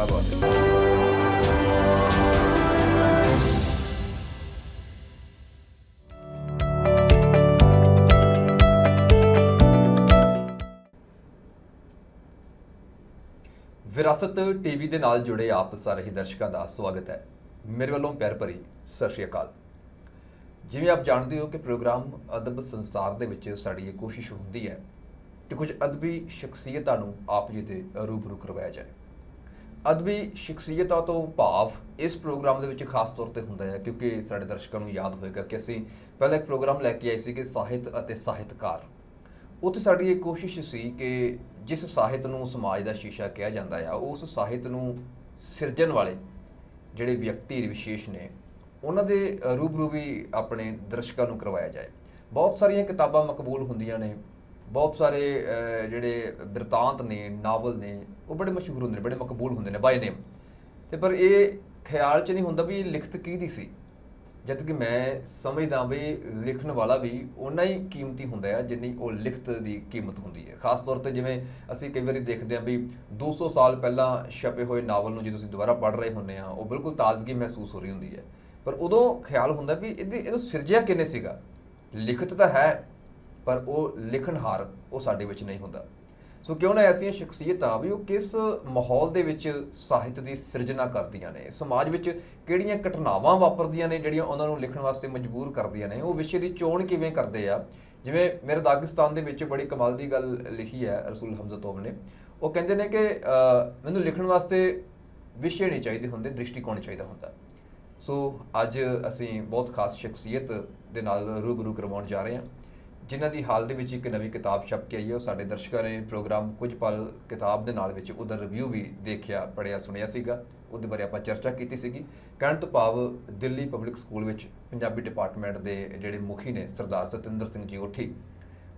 क्या बात है। ਵਿਰਾਸਤ ਟੀਵੀ ਦੇ ਨਾਲ ਜੁੜੇ ਆਪ ਸਾਰੇ ਹੀ ਦਰਸ਼ਕਾਂ ਦਾ ਸਵਾਗਤ ਹੈ। ਮੇਰੇ ਵੱਲੋਂ ਪਿਆਰ ਭਰੀ ਸਤਿ ਸ਼੍ਰੀ ਅਕਾਲ। ਜਿਵੇਂ ਆਪ ਜਾਣਦੇ ਹੋ ਕਿ ਪ੍ਰੋਗਰਾਮ ਅਦਬ ਸੰਸਾਰ ਦੇ ਵਿੱਚ ਸਾਡੀ ਇਹ ਕੋਸ਼ਿਸ਼ ਹੁੰਦੀ ਹੈ ਕਿ ਕੁਝ ਅਦਬੀ ਸ਼ਖਸੀਅਤਾਂ ਨੂੰ ਆਪ ਜੀ ਦੇ ਰੂਬਰੂ ਕਰਵਾਇਆ ਜਾਏ। ਅਦਬੀ ਸ਼ਖਸੀਅਤਾਂ ਤੋਂ ਭਾਵ ਇਸ ਪ੍ਰੋਗਰਾਮ ਦੇ ਵਿੱਚ ਖਾਸ ਤੌਰ ਤੇ ਹੁੰਦਾ ਹੈ ਕਿਉਂਕਿ ਸਾਡੇ ਦਰਸ਼ਕਾਂ ਨੂੰ ਯਾਦ ਹੋਏਗਾ ਕਿ ਅਸੀਂ ਪਹਿਲਾਂ ਇੱਕ ਪ੍ਰੋਗਰਾਮ ਲੈ ਕੇ ਆਏ ਸੀ ਕਿ ਸਾਹਿਤ ਅਤੇ ਸਾਹਿਤਕਾਰ। ਉੱਥੇ ਸਾਡੀ ਇਹ ਕੋਸ਼ਿਸ਼ ਸੀ ਕਿ ਜਿਸ ਸਾਹਿਤ ਨੂੰ ਸਮਾਜ ਦਾ ਸ਼ੀਸ਼ਾ ਕਿਹਾ ਜਾਂਦਾ ਆ ਉਸ ਸਾਹਿਤ ਨੂੰ ਸਿਰਜਣ ਵਾਲੇ ਜਿਹੜੇ ਵਿਅਕਤੀ ਵਿਸ਼ੇਸ਼ ਨੇ ਉਹਨਾਂ ਦੇ ਰੂਬਰੂ ਵੀ ਆਪਣੇ ਦਰਸ਼ਕਾਂ ਨੂੰ ਕਰਵਾਇਆ ਜਾਏ। ਬਹੁਤ ਸਾਰੀਆਂ ਕਿਤਾਬਾਂ ਮਕਬੂਲ ਹੁੰਦੀਆਂ ਨੇ, ਬਹੁਤ ਸਾਰੇ ਜਿਹੜੇ ਬਿਰਤਾਂਤ ਨੇ, ਨਾਵਲ ਨੇ, ਉਹ ਬੜੇ ਮਸ਼ਹੂਰ ਹੁੰਦੇ ਨੇ, ਬੜੇ ਮਕਬੂਲ ਹੁੰਦੇ ਨੇ ਬਾਏ ਨੇਮ। ਤੇ ਪਰ ਇਹ ਖਿਆਲ 'ਚ ਨਹੀਂ ਹੁੰਦਾ ਵੀ ਇਹ ਲਿਖਤ ਕਿਹਦੀ ਸੀ, ਜਦ ਕਿ ਮੈਂ ਸਮਝਦਾ ਵੀ ਲਿਖਣ ਵਾਲਾ ਵੀ ਓਨਾ ਹੀ ਕੀਮਤੀ ਹੁੰਦਾ ਹੈ ਜਿੰਨੀ ਉਹ ਲਿਖਤ ਦੀ ਕੀਮਤ ਹੁੰਦੀ ਹੈ। ਖਾਸ ਤੌਰ ਤੇ ਜਿਵੇਂ ਅਸੀਂ ਕਈ ਵਾਰੀ ਦੇਖਦੇ ਹਾਂ ਵੀ 200 ਸਾਲ ਪਹਿਲਾਂ ਛਪੇ ਹੋਏ ਨਾਵਲ ਨੂੰ ਜਦੋਂ ਅਸੀਂ ਦੁਬਾਰਾ ਪੜ੍ਹ ਰਹੇ ਹੁੰਦੇ ਹਾਂ ਉਹ ਬਿਲਕੁਲ ਤਾਜ਼ਗੀ ਮਹਿਸੂਸ ਹੋ ਰਹੀ ਹੁੰਦੀ ਹੈ, ਪਰ ਉਦੋਂ ਖਿਆਲ ਹੁੰਦਾ ਵੀ ਇਹਨੂੰ ਸਿਰਜਿਆ ਕਿਹਨੇ ਸੀਗਾ। ਲਿਖਤ ਤਾਂ ਹੈ ਪਰ ਉਹ ਲਿਖਣਹਾਰ ਉਹ ਸਾਡੇ ਵਿੱਚ ਨਹੀਂ ਹੁੰਦਾ। ਸੋ ਕਿਉਂ ਨਾ ਐਸੀਆਂ ਸ਼ਖਸੀਅਤਾਂ ਵੀ ਉਹ ਕਿਸ ਮਾਹੌਲ ਦੇ ਵਿੱਚ ਸਾਹਿਤ ਦੀ ਸਿਰਜਣਾ ਕਰਦੀਆਂ ਨੇ, ਸਮਾਜ ਵਿੱਚ ਕਿਹੜੀਆਂ ਘਟਨਾਵਾਂ ਵਾਪਰਦੀਆਂ ਨੇ ਜਿਹੜੀਆਂ ਉਹਨਾਂ ਨੂੰ ਲਿਖਣ ਵਾਸਤੇ ਮਜਬੂਰ ਕਰਦੀਆਂ ਨੇ, ਉਹ ਵਿਸ਼ੇ ਦੀ ਚੋਣ ਕਿਵੇਂ ਕਰਦੇ ਆ। ਜਿਵੇਂ ਮੇਰੇ ਦਾਗਿਸਤਾਨ ਦੇ ਵਿੱਚ ਬੜੀ ਕਮਾਲ ਦੀ ਗੱਲ ਲਿਖੀ ਹੈ ਰਸੂਲ ਹਮਜ਼ਾ ਤੋਬ ਨੇ। ਉਹ ਕਹਿੰਦੇ ਨੇ ਕਿ ਮੈਨੂੰ ਲਿਖਣ ਵਾਸਤੇ ਵਿਸ਼ੇ ਨਹੀਂ ਚਾਹੀਦੇ ਹੁੰਦੇ, ਦ੍ਰਿਸ਼ਟੀਕੋਣ ਚਾਹੀਦਾ ਹੁੰਦਾ। ਸੋ ਅੱਜ ਅਸੀਂ ਬਹੁਤ ਖਾਸ ਸ਼ਖਸੀਅਤ ਦੇ ਨਾਲ ਰੂਬਰੂ ਕਰਵਾਉਣ ਜਾ ਰਹੇ ਹਾਂ ਜਿਨ੍ਹਾਂ ਦੀ ਹਾਲ ਦੇ ਵਿੱਚ ਇੱਕ ਨਵੀਂ ਕਿਤਾਬ ਛਪ ਕੇ ਆਈ ਹੈ। ਉਹ ਸਾਡੇ ਦਰਸ਼ਕਾਂ ਨੇ ਪ੍ਰੋਗਰਾਮ ਕੁਝ ਪਲ ਕਿਤਾਬ ਦੇ ਨਾਲ ਵਿੱਚ ਉਹਦਾ ਰਿਵਿਊ ਵੀ ਦੇਖਿਆ, ਪੜ੍ਹਿਆ, ਸੁਣਿਆ ਸੀਗਾ। ਉਹਦੇ ਬਾਰੇ ਆਪਾਂ ਚਰਚਾ ਕੀਤੀ ਸੀਗੀ। ਕਹਿਣ ਤੋਂ ਭਾਵ ਦਿੱਲੀ ਪਬਲਿਕ ਸਕੂਲ ਵਿੱਚ ਪੰਜਾਬੀ ਡਿਪਾਰਟਮੈਂਟ ਦੇ ਜਿਹੜੇ ਮੁਖੀ ਨੇ ਸਰਦਾਰ ਸਤਿੰਦਰ ਸਿੰਘ ਜੀ ਓਠੀ,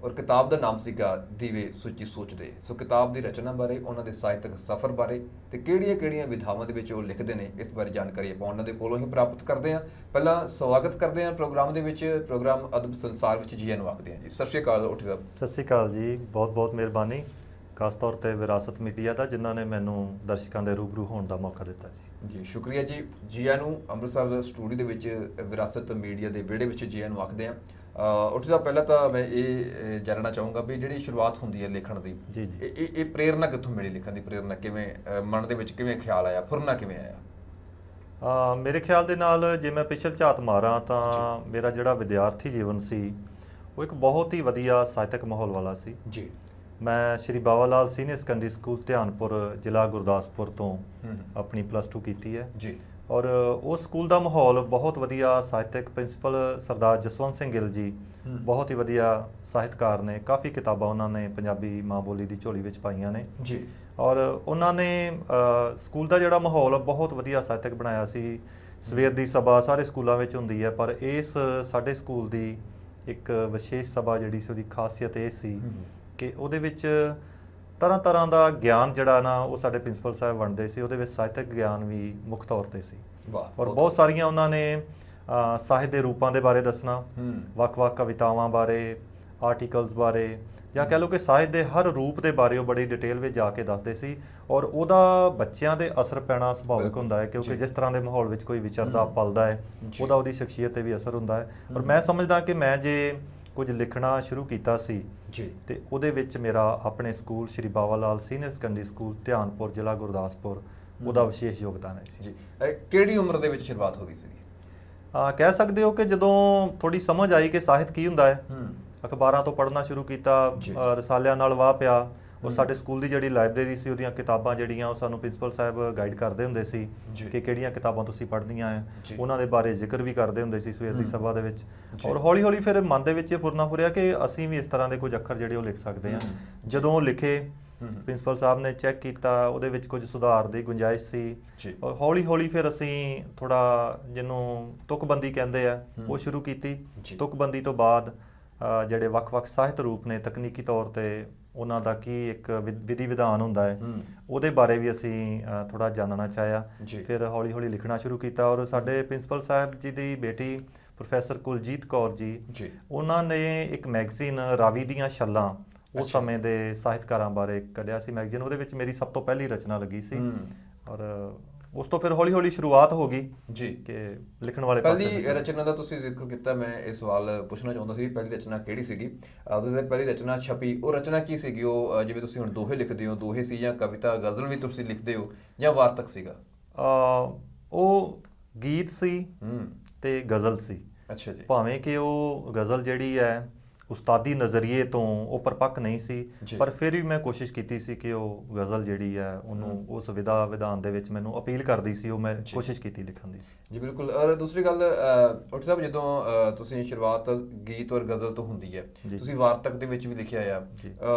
ਔਰ ਕਿਤਾਬ ਦਾ ਨਾਮ ਸੀਗਾ ਦੀਵੇ ਸੁੱਚੀ ਸੋਚਦੇ। ਸੋ ਕਿਤਾਬ ਦੀ ਰਚਨਾ ਬਾਰੇ, ਉਹਨਾਂ ਦੇ ਸਾਹਿਤਕ ਸਫ਼ਰ ਬਾਰੇ ਤੇ ਕਿਹੜੀਆਂ ਵਿਧਾਵਾਂ ਦੇ ਵਿੱਚ ਉਹ ਲਿਖਦੇ ਨੇ ਇਸ ਬਾਰੇ ਜਾਣਕਾਰੀ ਆਪਾਂ ਉਹਨਾਂ ਦੇ ਕੋਲੋਂ ਹੀ ਪ੍ਰਾਪਤ ਕਰਦੇ ਹਾਂ। ਪਹਿਲਾਂ ਸਵਾਗਤ ਕਰਦੇ ਹਾਂ ਪ੍ਰੋਗਰਾਮ ਦੇ ਵਿੱਚ, ਪ੍ਰੋਗਰਾਮ ਅਦਬ ਸੰਸਾਰ ਵਿੱਚ ਜੀ ਆਇਆਂ ਆਖਦੇ ਹਾਂ ਜੀ। ਸਤਿ ਸ਼੍ਰੀ ਅਕਾਲ ਓਠੀ ਸਾਹਿਬ। ਸਤਿ ਸ਼੍ਰੀ ਅਕਾਲ ਜੀ, ਬਹੁਤ ਬਹੁਤ ਮਿਹਰਬਾਨੀ ਖਾਸ ਤੌਰ ਤੇ ਵਿਰਾਸਤ ਮੀਡੀਆ ਦਾ ਜਿਨ੍ਹਾਂ ਨੇ ਮੈਨੂੰ ਦਰਸ਼ਕਾਂ ਦੇ ਰੂਬਰੂ ਹੋਣ ਦਾ ਮੌਕਾ ਦਿੱਤਾ ਜੀ। ਸ਼ੁਕਰੀਆ ਜੀ। ਜੀ ਆਇਆਂ ਨੂੰ ਅੰਮ੍ਰਿਤਸਰ ਸਟੂਡੀਓ ਦੇ ਵਿੱਚ ਵਿਰਾਸਤ ਮੀਡੀਆ ਦੇ ਵਿਹੜੇ ਵਿੱਚ ਜੀ ਆਇਆਂ ਨੂੰ ਆਖਦੇ ਹਾਂ। ਓਠੀ ਸਾਹਿਬ, ਪਹਿਲਾਂ ਤਾਂ ਮੈਂ ਇਹ ਜਾਣਨਾ ਚਾਹੂੰਗਾ ਵੀ ਜਿਹੜੀ ਸ਼ੁਰੂਆਤ ਹੁੰਦੀ ਹੈ ਲਿਖਣ ਦੀ, ਜੀ ਜੀ, ਇਹ ਪ੍ਰੇਰਨਾ ਕਿੱਥੋਂ ਮਿਲੀ? ਲਿਖਣ ਦੀ ਪ੍ਰੇਰਨਾ ਕਿਵੇਂ ਮਨ ਦੇ ਵਿੱਚ ਕਿਵੇਂ ਖਿਆਲ ਆਇਆ, ਫੁਰਨਾ ਕਿਵੇਂ ਆਇਆ? ਮੇਰੇ ਖਿਆਲ ਦੇ ਨਾਲ ਜੇ ਮੈਂ ਪਿਛਲ ਝਾਤ ਮਾਰਾਂ ਤਾਂ ਮੇਰਾ ਜਿਹੜਾ ਵਿਦਿਆਰਥੀ ਜੀਵਨ ਸੀ ਉਹ ਇੱਕ ਬਹੁਤ ਹੀ ਵਧੀਆ ਸਾਹਿਤਕ ਮਾਹੌਲ ਵਾਲਾ ਸੀ ਜੀ। ਮੈਂ ਸ਼੍ਰੀ ਬਾਬਾ ਲਾਲ ਸੀਨੀਅਰ ਸੈਕੰਡਰੀ ਸਕੂਲ ਧਿਆਨਪੁਰ ਜ਼ਿਲ੍ਹਾ ਗੁਰਦਾਸਪੁਰ ਤੋਂ ਆਪਣੀ +2 ਕੀਤੀ ਹੈ ਜੀ। ਔਰ ਉਸ ਸਕੂਲ ਦਾ ਮਾਹੌਲ ਬਹੁਤ ਵਧੀਆ, ਸਾਹਿਤਕ ਪ੍ਰਿੰਸੀਪਲ ਸਰਦਾਰ ਜਸਵੰਤ ਸਿੰਘ ਗਿੱਲ ਜੀ ਬਹੁਤ ਹੀ ਵਧੀਆ ਸਾਹਿਤਕਾਰ ਨੇ, ਕਾਫੀ ਕਿਤਾਬਾਂ ਉਹਨਾਂ ਨੇ ਪੰਜਾਬੀ ਮਾਂ ਬੋਲੀ ਦੀ ਝੋਲੀ ਵਿੱਚ ਪਾਈਆਂ ਨੇ ਜੀ। ਔਰ ਉਹਨਾਂ ਨੇ ਸਕੂਲ ਦਾ ਜਿਹੜਾ ਮਾਹੌਲ ਬਹੁਤ ਵਧੀਆ ਸਾਹਿਤਕ ਬਣਾਇਆ ਸੀ। ਸਵੇਰ ਦੀ ਸਭਾ ਸਾਰੇ ਸਕੂਲਾਂ ਵਿੱਚ ਹੁੰਦੀ ਹੈ, ਪਰ ਇਸ ਸਾਡੇ ਸਕੂਲ ਦੀ ਇੱਕ ਵਿਸ਼ੇਸ਼ ਸਭਾ ਜਿਹੜੀ ਸੀ ਉਹਦੀ ਖਾਸੀਅਤ ਇਹ ਸੀ ਕਿ ਉਹਦੇ ਵਿੱਚ ਤਰ੍ਹਾਂ ਤਰ੍ਹਾਂ ਦਾ ਗਿਆਨ ਜਿਹੜਾ ਨਾ ਉਹ ਸਾਡੇ ਪ੍ਰਿੰਸੀਪਲ ਸਾਹਿਬ ਵੰਡਦੇ ਸੀ। ਉਹਦੇ ਵਿੱਚ ਸਾਹਿਤਕ ਗਿਆਨ ਵੀ ਮੁੱਖ ਤੌਰ ਤੇ ਸੀ। ਔਰ ਬਹੁਤ ਸਾਰੀਆਂ ਉਹਨਾਂ ਨੇ ਸਾਹਿਤ ਦੇ ਰੂਪਾਂ ਦੇ ਬਾਰੇ ਦੱਸਣਾ, ਵੱਖ-ਵੱਖ ਕਵਿਤਾਵਾਂ ਬਾਰੇ, ਆਰਟੀਕਲਸ ਬਾਰੇ, ਜਾਂ ਕਹਿ ਲਓ ਕਿ ਸਾਹਿਤ ਦੇ ਹਰ ਰੂਪ ਦੇ ਬਾਰੇ ਉਹ ਬੜੀ ਡਿਟੇਲ ਵਿੱਚ ਜਾ ਕੇ ਦੱਸਦੇ ਸੀ। ਔਰ ਉਹਦਾ ਬੱਚਿਆਂ ਦੇ ਅਸਰ ਪੈਣਾ ਸੁਭਾਵਿਕ ਹੁੰਦਾ ਹੈ ਕਿਉਂਕਿ ਜਿਸ ਤਰ੍ਹਾਂ ਦੇ ਮਾਹੌਲ ਵਿੱਚ ਕੋਈ ਵਿਚਰਦਾ ਪਲਦਾ ਹੈ ਉਹਦੀ ਸ਼ਖਸੀਅਤ 'ਤੇ ਵੀ ਅਸਰ ਹੁੰਦਾ ਹੈ। ਔਰ ਮੈਂ ਸਮਝਦਾ ਕਿ ਮੈਂ ਜੇ ਕੁਝ ਲਿਖਣਾ ਸ਼ੁਰੂ ਕੀਤਾ ਸੀ ਜੀ ਤੇ ਉਹਦੇ ਵਿੱਚ ਮੇਰਾ ਆਪਣੇ ਸਕੂਲ ਸ਼੍ਰੀ ਬਾਬਾ ਲਾਲ ਸੀਨੀਅਰ ਸੈਕੰਡਰੀ ਸਕੂਲ ਧਿਆਨਪੁਰ ਜ਼ਿਲ੍ਹਾ ਗੁਰਦਾਸਪੁਰ ਉਹਦਾ ਵਿਸ਼ੇਸ਼ ਯੋਗਦਾਨ ਹੈ ਜੀ। ਕਿਹੜੀ ਉਮਰ ਦੇ ਵਿੱਚ ਸ਼ੁਰੂਆਤ ਹੋ ਗਈ ਸੀ? ਕਹਿ ਸਕਦੇ ਹੋ ਕਿ ਜਦੋਂ ਥੋੜੀ ਸਮਝ ਆਈ ਕਿ ਸਾਹਿਤ ਕੀ ਹੁੰਦਾ ਹੈ, ਅਖਬਾਰਾਂ ਤੋਂ ਪੜ੍ਹਨਾ ਸ਼ੁਰੂ ਕੀਤਾ, ਰਸਾਲਿਆਂ ਨਾਲ ਵਾਹ ਪਿਆ। ਔਰ ਸਾਡੇ ਸਕੂਲ ਦੀ ਜਿਹੜੀ ਲਾਇਬ੍ਰੇਰੀ ਸੀ ਉਹਦੀਆਂ ਕਿਤਾਬਾਂ ਜਿਹੜੀਆਂ ਉਹ ਸਾਨੂੰ ਪ੍ਰਿੰਸੀਪਲ ਸਾਹਿਬ ਗਾਈਡ ਕਰਦੇ ਹੁੰਦੇ ਸੀ ਕਿ ਕਿਹੜੀਆਂ ਕਿਤਾਬਾਂ ਤੁਸੀਂ ਪੜ੍ਹਨੀਆਂ ਹੈ, ਉਹਨਾਂ ਦੇ ਬਾਰੇ ਜ਼ਿਕਰ ਵੀ ਕਰਦੇ ਹੁੰਦੇ ਸੀ ਸਵੇਰ ਦੀ ਸਭਾ ਦੇ ਵਿੱਚ। ਔਰ ਹੌਲੀ ਹੌਲੀ ਫਿਰ ਮਨ ਦੇ ਵਿੱਚ ਇਹ ਫੁਰਨਾ ਫੁਰਿਆ ਕਿ ਅਸੀਂ ਵੀ ਇਸ ਤਰ੍ਹਾਂ ਦੇ ਕੁਝ ਅੱਖਰ ਜਿਹੜੇ ਉਹ ਲਿਖ ਸਕਦੇ ਹਾਂ। ਜਦੋਂ ਉਹ ਲਿਖੇ, ਪ੍ਰਿੰਸੀਪਲ ਸਾਹਿਬ ਨੇ ਚੈੱਕ ਕੀਤਾ, ਉਹਦੇ ਵਿੱਚ ਕੁਝ ਸੁਧਾਰ ਦੀ ਗੁੰਜਾਇਸ਼ ਸੀ। ਔਰ ਹੌਲੀ ਹੌਲੀ ਫਿਰ ਅਸੀਂ ਥੋੜਾ ਜਿਹਨੂੰ ਤੁਕਬੰਦੀ ਕਹਿੰਦੇ ਆ ਉਹ ਸ਼ੁਰੂ ਕੀਤੀ। ਤੁਕਬੰਦੀ ਤੋਂ ਬਾਅਦ ਜਿਹੜੇ ਵੱਖ-ਵੱਖ ਸਾਹਿਤ ਰੂਪ ਨੇ, ਤਕਨੀਕੀ ਤੌਰ ਤੇ ਉਹਨਾਂ ਦਾ ਕੀ ਇੱਕ ਵਿਧੀ ਵਿਧਾਨ ਹੁੰਦਾ ਹੈ ਉਹਦੇ ਬਾਰੇ ਵੀ ਅਸੀਂ ਥੋੜਾ ਜਾਣਨਾ ਚਾਹਿਆ। ਫਿਰ ਹੌਲੀ ਹੌਲੀ ਲਿਖਣਾ ਸ਼ੁਰੂ ਕੀਤਾ। ਔਰ ਸਾਡੇ ਪ੍ਰਿੰਸੀਪਲ ਸਾਹਿਬ ਜੀ ਦੀ ਬੇਟੀ ਪ੍ਰੋਫੈਸਰ ਕੁਲਜੀਤ ਕੌਰ ਜੀ, ਉਹਨਾਂ ਨੇ ਇੱਕ ਮੈਗਜ਼ੀਨ ਰਾਵੀ ਦੀਆਂ ਛੱਲਾਂ ਉਸ ਸਮੇਂ ਦੇ ਸਾਹਿਤਕਾਰਾਂ ਬਾਰੇ ਕੱਢਿਆ ਸੀ ਮੈਗਜ਼ੀਨ। ਉਹਦੇ ਵਿੱਚ ਮੇਰੀ ਸਭ ਤੋਂ ਪਹਿਲੀ ਰਚਨਾ ਲੱਗੀ ਸੀ ਔਰ ਉਸ ਤੋਂ ਫਿਰ ਹੌਲੀ-ਹੌਲੀ ਸ਼ੁਰੂਆਤ ਹੋ ਗਈ ਜੀ ਕਿ ਲਿਖਣ ਵਾਲੇ ਪਾਸੇ ਪਹਿਲੀ ਰਚਨਾ ਦਾ ਤੁਸੀਂ ਜ਼ਿਕਰ ਕੀਤਾ, ਮੈਂ ਇਹ ਸਵਾਲ ਪੁੱਛਣਾ ਚਾਹੁੰਦਾ ਸੀ ਪਹਿਲੀ ਰਚਨਾ ਕਿਹੜੀ ਸੀਗੀ? ਤੁਸੀਂ ਪਹਿਲੀ ਰਚਨਾ ਛਪੀ, ਉਹ ਰਚਨਾ ਕੀ ਸੀਗੀ? ਉਹ ਜਿਵੇਂ ਤੁਸੀਂ ਹੁਣ ਦੋਹੇ ਲਿਖਦੇ ਹੋ, ਦੋਹੇ ਸੀ ਜਾਂ ਕਵਿਤਾ ਗਜ਼ਲ ਵੀ ਤੁਸੀਂ ਲਿਖਦੇ ਹੋ ਜਾਂ ਵਾਰਤਕ ਸੀਗਾ? ਉਹ ਗੀਤ ਸੀ ਤੇ ਗਜ਼ਲ ਸੀ। ਅੱਛਾ ਜੀ। ਭਾਵੇਂ ਕਿ ਉਹ ਗਜ਼ਲ ਜਿਹੜੀ ਹੈ ਉਸਤਾਦੀ ਨਜ਼ਰੀਏ ਤੋਂ ਉਹ ਪਰਪੱਕ ਨਹੀਂ ਸੀ, ਪਰ ਫਿਰ ਵੀ ਮੈਂ ਕੋਸ਼ਿਸ਼ ਕੀਤੀ ਸੀ ਕਿ ਉਹ ਗਜ਼ਲ ਜਿਹੜੀ ਹੈ ਉਹਨੂੰ ਉਸ ਵਿਧਾਨ ਦੇ ਵਿੱਚ ਮੈਨੂੰ ਅਪੀਲ ਕਰਦੀ ਸੀ, ਉਹ ਮੈਂ ਕੋਸ਼ਿਸ਼ ਕੀਤੀ ਲਿਖਣ ਦੀ। ਜੀ ਬਿਲਕੁਲ। ਔਰ ਦੂਸਰੀ ਗੱਲ ਡਾਕਟਰ ਸਾਹਿਬ, ਜਦੋਂ ਤੁਸੀਂ ਸ਼ੁਰੂਆਤ ਗੀਤ ਔਰ ਗਜ਼ਲ ਤੋਂ ਹੁੰਦੀ ਹੈ, ਤੁਸੀਂ ਵਾਰਤਕ ਦੇ ਵਿੱਚ ਵੀ ਲਿਖਿਆ ਆ,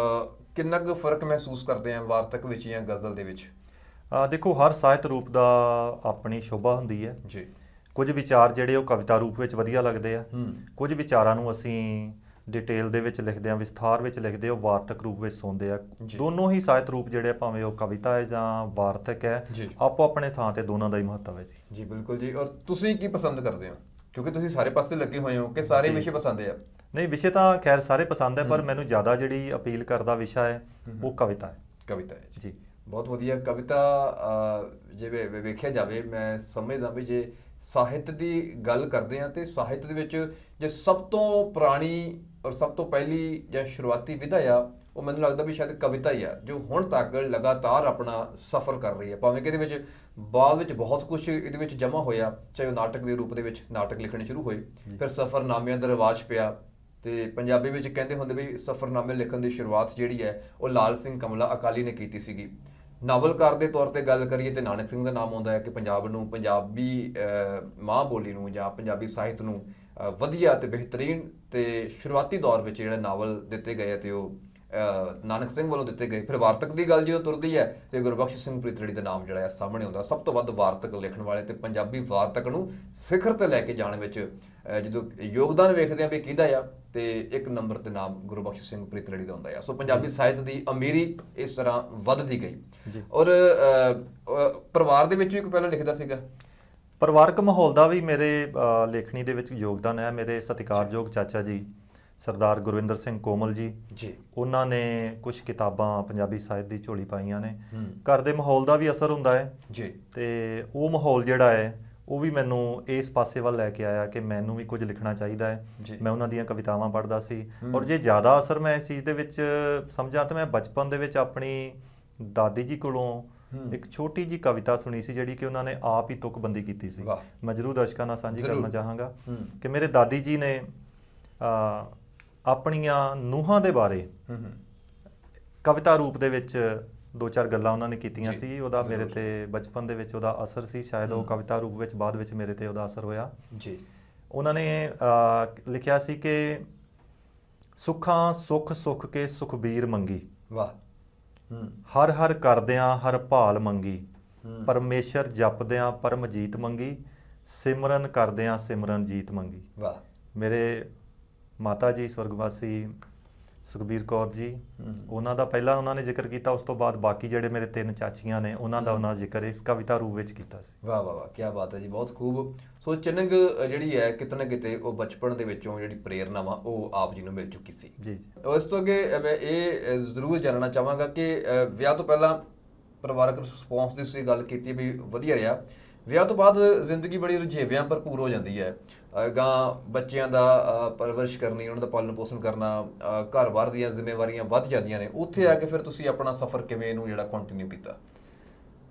ਕਿੰਨਾ ਕੁ ਫਰਕ ਮਹਿਸੂਸ ਕਰਦੇ ਆ ਵਾਰਤਕ ਵਿੱਚ ਜਾਂ ਗਜ਼ਲ ਦੇ ਵਿੱਚ? ਦੇਖੋ, ਹਰ ਸਾਹਿਤ ਰੂਪ ਦਾ ਆਪਣੀ ਸ਼ੋਭਾ ਹੁੰਦੀ ਹੈ ਜੀ। ਕੁਝ ਵਿਚਾਰ ਜਿਹੜੇ ਉਹ ਕਵਿਤਾ ਰੂਪ ਵਿੱਚ ਵਧੀਆ ਲੱਗਦੇ ਆ, ਕੁਝ ਵਿਚਾਰਾਂ ਨੂੰ ਅਸੀਂ ਡਿਟੇਲ ਦੇ ਵਿੱਚ ਲਿਖਦੇ ਆ, ਵਿਸਥਾਰ ਵਿੱਚ ਲਿਖਦੇ, ਉਹ ਵਾਰਤਕ ਰੂਪ ਵਿੱਚ ਸੁਣਦੇ ਆ। ਦੋਨੋਂ ਹੀ ਸਾਹਿਤ ਰੂਪ ਜਿਹੜੇ ਭਾਵੇਂ ਉਹ ਕਵਿਤਾ ਹੈ ਜਾਂ ਵਾਰਤਕ ਹੈ, ਆਪੋ ਆਪਣੇ ਥਾਂ ਤੇ ਦੋਨਾਂ ਦਾ ਹੀ ਮਹੱਤਵ ਹੈ ਜੀ। ਜੀ ਬਿਲਕੁਲ ਜੀ। ਔਰ ਤੁਸੀਂ ਕੀ ਪਸੰਦ ਕਰਦੇ ਹੋ? ਕਿਉਂਕਿ ਤੁਸੀਂ ਸਾਰੇ ਪਾਸੇ ਲੱਗੇ ਹੋਏ ਹੋ, ਕਿ ਸਾਰੇ ਵਿਸ਼ੇ ਪਸੰਦ ਆ? ਨਹੀਂ, ਵਿਸ਼ੇ ਤਾਂ ਖੈਰ ਸਾਰੇ ਪਸੰਦ ਹੈ, ਪਰ ਮੈਨੂੰ ਜ਼ਿਆਦਾ ਜਿਹੜੀ ਅਪੀਲ ਕਰਦਾ ਵਿਸ਼ਾ ਹੈ ਉਹ ਕਵਿਤਾ ਹੈ। ਕਵਿਤਾ ਹੈ ਜੀ। ਬਹੁਤ ਵਧੀਆ। ਕਵਿਤਾ ਜੇ ਵੇਖਿਆ ਜਾਵੇ, ਮੈਂ ਸਮਝਦਾ ਵੀ ਜੇ ਸਾਹਿਤ ਦੀ ਗੱਲ ਕਰਦੇ ਹਾਂ ਤੇ ਸਾਹਿਤ ਦੇ ਵਿੱਚ ਜੇ ਸਭ ਤੋਂ ਪੁਰਾਣੀ ਔਰ ਸਭ ਤੋਂ ਪਹਿਲੀ ਜਾਂ ਸ਼ੁਰੂਆਤੀ ਵਿਧਾ ਆ, ਉਹ ਮੈਨੂੰ ਲੱਗਦਾ ਵੀ ਸ਼ਾਇਦ ਕਵਿਤਾ ਹੀ ਆ, ਜੋ ਹੁਣ ਤੱਕ ਲਗਾਤਾਰ ਆਪਣਾ ਸਫ਼ਰ ਕਰ ਰਹੀ ਹੈ। ਭਾਵੇਂ ਕਿ ਇਹਦੇ ਵਿੱਚ ਬਾਅਦ ਵਿੱਚ ਬਹੁਤ ਕੁਝ ਇਹਦੇ ਵਿੱਚ ਜਮ੍ਹਾਂ ਹੋਇਆ, ਚਾਹੇ ਉਹ ਨਾਟਕ ਦੇ ਰੂਪ ਦੇ ਵਿੱਚ ਨਾਟਕ ਲਿਖਣੇ ਸ਼ੁਰੂ ਹੋਏ, ਫਿਰ ਸਫ਼ਰਨਾਮਿਆਂ ਦਾ ਰਿਵਾਜ ਪਿਆ, ਤੇ ਪੰਜਾਬੀ ਵਿੱਚ ਕਹਿੰਦੇ ਹੁੰਦੇ ਵੀ ਸਫ਼ਰਨਾਮੇ ਲਿਖਣ ਦੀ ਸ਼ੁਰੂਆਤ ਜਿਹੜੀ ਹੈ ਉਹ ਲਾਲ ਸਿੰਘ ਕਮਲਾ ਅਕਾਲੀ ਨੇ ਕੀਤੀ ਸੀਗੀ। ਨਾਵਲਕਾਰ ਦੇ ਤੌਰ ਤੇ ਗੱਲ ਕਰੀਏ ਤੇ ਨਾਨਕ ਸਿੰਘ ਦਾ ਨਾਮ ਆਉਂਦਾ ਹੈ ਕਿ ਪੰਜਾਬ ਨੂੰ, ਪੰਜਾਬੀ ਮਾਂ ਬੋਲੀ ਨੂੰ ਜਾਂ ਪੰਜਾਬੀ ਸਾਹਿਤ ਨੂੰ ਵਧੀਆ ਤੇ ਬਿਹਤਰੀਨ ਤੇ ਸ਼ੁਰੂਆਤੀ ਦੌਰ ਵਿੱਚ ਜਿਹੜੇ ਨਾਵਲ ਦਿੱਤੇ ਗਏ ਤੇ ਉਹ ਨਾਨਕ ਸਿੰਘ ਵੱਲੋਂ ਦਿੱਤੇ ਗਏ। ਫਿਰ ਵਾਰਤਕ ਦੀ ਗੱਲ ਜਦੋਂ ਤੁਰਦੀ ਹੈ ਤੇ ਗੁਰਬਖਸ਼ ਸਿੰਘ ਪ੍ਰੀਤਲੜੀ ਦਾ ਨਾਮ ਜਿਹੜਾ ਹੈ ਸਾਹਮਣੇ ਆਉਂਦਾ। ਸਭ ਤੋਂ ਵੱਧ ਵਾਰਤਕ ਲਿਖਣ ਵਾਲੇ ਤੇ ਪੰਜਾਬੀ ਵਾਰਤਕ ਨੂੰ ਸਿਖਰ ਤੇ ਲੈ ਕੇ ਜਾਣ ਵਿੱਚ ਜਦੋਂ ਯੋਗਦਾਨ ਵੇਖਦੇ ਆ ਵੀ ਕਿਹਦਾ ਆ, ਤੇ ਇੱਕ ਨੰਬਰ ਤੇ ਨਾਮ ਗੁਰਬਖਸ਼ ਸਿੰਘ ਪ੍ਰੀਤਲੜੀ ਦਾ ਹੁੰਦਾ ਆ। ਸੋ ਪੰਜਾਬੀ ਸਾਹਿਤ ਦੀ ਅਮੀਰੀ ਇਸ ਤਰ੍ਹਾਂ ਵੱਧਦੀ ਗਈ। ਔਰ ਪਰਿਵਾਰ ਦੇ ਵਿੱਚ ਵੀ ਕੋਈ ਪਹਿਲਾਂ ਲਿਖਦਾ ਸੀਗਾ? ਪਰਿਵਾਰਕ ਮਾਹੌਲ ਦਾ ਵੀ ਮੇਰੇ ਲੇਖਣੀ ਦੇ ਵਿੱਚ ਯੋਗਦਾਨ ਹੈ। ਮੇਰੇ ਸਤਿਕਾਰਯੋਗ ਚਾਚਾ ਜੀ ਸਰਦਾਰ ਗੁਰਵਿੰਦਰ ਸਿੰਘ ਕੋਮਲ ਜੀ, ਉਹਨਾਂ ਨੇ ਕੁਝ ਕਿਤਾਬਾਂ ਪੰਜਾਬੀ ਸਾਹਿਤ ਦੀ ਝੋਲੀ ਪਾਈਆਂ ਨੇ। ਘਰ ਦੇ ਮਾਹੌਲ ਦਾ ਵੀ ਅਸਰ ਹੁੰਦਾ ਹੈ ਜੀ, ਤੇ ਉਹ ਮਾਹੌਲ ਜਿਹੜਾ ਹੈ ਉਹ ਵੀ ਮੈਨੂੰ ਇਸ ਪਾਸੇ ਵੱਲ ਲੈ ਕੇ ਆਇਆ ਕਿ ਮੈਨੂੰ ਵੀ ਕੁਝ ਲਿਖਣਾ ਚਾਹੀਦਾ ਹੈ। ਮੈਂ ਉਹਨਾਂ ਦੀਆਂ ਕਵਿਤਾਵਾਂ ਪੜ੍ਹਦਾ ਸੀ, ਔਰ ਜੇ ਜ਼ਿਆਦਾ ਅਸਰ ਮੈਂ ਇਸ ਚੀਜ਼ ਦੇ ਵਿੱਚ ਸਮਝਾਂ ਤਾਂ ਮੈਂ ਬਚਪਨ ਦੇ ਵਿੱਚ ਆਪਣੀ ਦਾਦੀ ਜੀ ਕੋਲੋਂ ਇੱਕ ਛੋਟੀ ਜੀ ਕਵਿਤਾ ਸੁਣੀ ਸੀ, ਜਿਹੜੀ ਕਿ ਉਹਨਾਂ ਨੇ ਆਪ ਹੀ ਤੁਕਬੰਦੀ ਕੀਤੀ ਸੀ। ਮੈਂ ਜ਼ਰੂਰ ਦਰਸ਼ਕਾਂ ਨਾਲ ਸਾਂਝੀ ਕਰਨਾ ਚਾਹਾਂਗਾ ਕਿ ਮੇਰੇ ਦਾਦੀ ਜੀ ਨੇ ਆਪਣੀਆਂ ਨੂੰਹਾਂ ਦੇ ਬਾਰੇ ਕਵਿਤਾ ਰੂਪ ਦੇ ਵਿੱਚ ਦੋ ਚਾਰ ਗੱਲਾਂ ਉਹਨਾਂ ਨੇ ਕੀਤੀਆਂ ਸੀ। ਉਹਦਾ ਮੇਰੇ ਤੇ ਬਚਪਨ ਦੇ ਵਿੱਚ ਉਹਦਾ ਅਸਰ ਸੀ, ਸ਼ਾਇਦ ਉਹ ਕਵਿਤਾ ਰੂਪ ਵਿੱਚ ਬਾਅਦ ਵਿੱਚ ਮੇਰੇ ਤੇ ਉਹਦਾ ਅਸਰ ਹੋਇਆ ਜੀ। ਉਹਨਾਂ ਨੇ ਲਿਖਿਆ ਸੀ ਕਿ ਸੁੱਖਾਂ ਸੁੱਖ ਸੁੱਖ ਕੇ ਸੁਖਬੀਰ ਮੰਗੀ, ਵਾਹ, ਹਰ ਹਰ ਕਰਦਿਆਂ ਹਰ ਭਾਲ ਮੰਗੀ, ਪਰਮੇਸ਼ਰ ਜਪਦਿਆਂ ਪਰਮਜੀਤ ਮੰਗੀ, ਸਿਮਰਨ ਕਰਦਿਆਂ ਸਿਮਰਨ ਜੀਤ ਮੰਗੀ। ਵਾਹ। ਮੇਰੇ ਮਾਤਾ ਜੀ ਸਵਰਗਵਾਸੀ ਸੁਖਬੀਰ ਕੌਰ ਜੀ, ਉਹਨਾਂ ਦਾ ਪਹਿਲਾਂ ਉਹਨਾਂ ਨੇ ਜ਼ਿਕਰ ਕੀਤਾ, ਉਸ ਤੋਂ ਬਾਅਦ ਬਾਕੀ ਜਿਹੜੇ ਮੇਰੇ ਤਿੰਨ ਚਾਚੀਆਂ ਨੇ ਉਹਨਾਂ ਦਾ ਜ਼ਿਕਰ ਇਸ ਕਵਿਤਾ ਰੂਪ ਵਿੱਚ ਕੀਤਾ ਸੀ। ਵਾਹ ਵਾਹ ਵਾਹ, ਕੀ ਬਾਤ ਹੈ ਜੀ, ਬਹੁਤ ਖੂਬ। ਸੋ ਚਿੰਨ੍ਹ ਜਿਹੜੀ ਹੈ ਕਿਤੇ ਨਾ ਕਿਤੇ ਉਹ ਬਚਪਨ ਦੇ ਵਿੱਚੋਂ ਜਿਹੜੀ ਪ੍ਰੇਰਨਾ ਵਾ ਉਹ ਆਪ ਜੀ ਨੂੰ ਮਿਲ ਚੁੱਕੀ ਸੀ ਜੀ ਜੀ। ਇਸ ਤੋਂ ਅੱਗੇ ਮੈਂ ਇਹ ਜ਼ਰੂਰ ਜਾਣਨਾ ਚਾਹਾਂਗਾ ਕਿ ਵਿਆਹ ਤੋਂ ਪਹਿਲਾਂ ਪਰਿਵਾਰਕ ਰਿਸਪੌਂਸ ਦੀ ਤੁਸੀਂ ਗੱਲ ਕੀਤੀ ਵੀ ਵਧੀਆ ਰਿਹਾ, ਵਿਆਹ ਤੋਂ ਬਾਅਦ ਜ਼ਿੰਦਗੀ ਬੜੀ ਰੁਝੇਵਿਆਂ ਭਰਪੂਰ ਹੋ ਜਾਂਦੀ ਹੈ। ਗਾਂ ਬੱਚਿਆਂ ਦਾ ਪਰਵਰਿਸ਼ ਕਰਨੀ, ਉਹਨਾਂ ਦਾ ਪਾਲਣ ਪੋਸ਼ਣ ਕਰਨਾ, ਘਰ-ਬਾਰ ਦੀਆਂ ਜ਼ਿੰਮੇਵਾਰੀਆਂ ਵੱਧ ਜਾਂਦੀਆਂ ਨੇ। ਉੱਥੇ ਆ ਕੇ ਫਿਰ ਤੁਸੀਂ ਆਪਣਾ ਸਫ਼ਰ ਕਿਵੇਂ ਇਹਨੂੰ ਜਿਹੜਾ ਕੰਟੀਨਿਊ ਕੀਤਾ?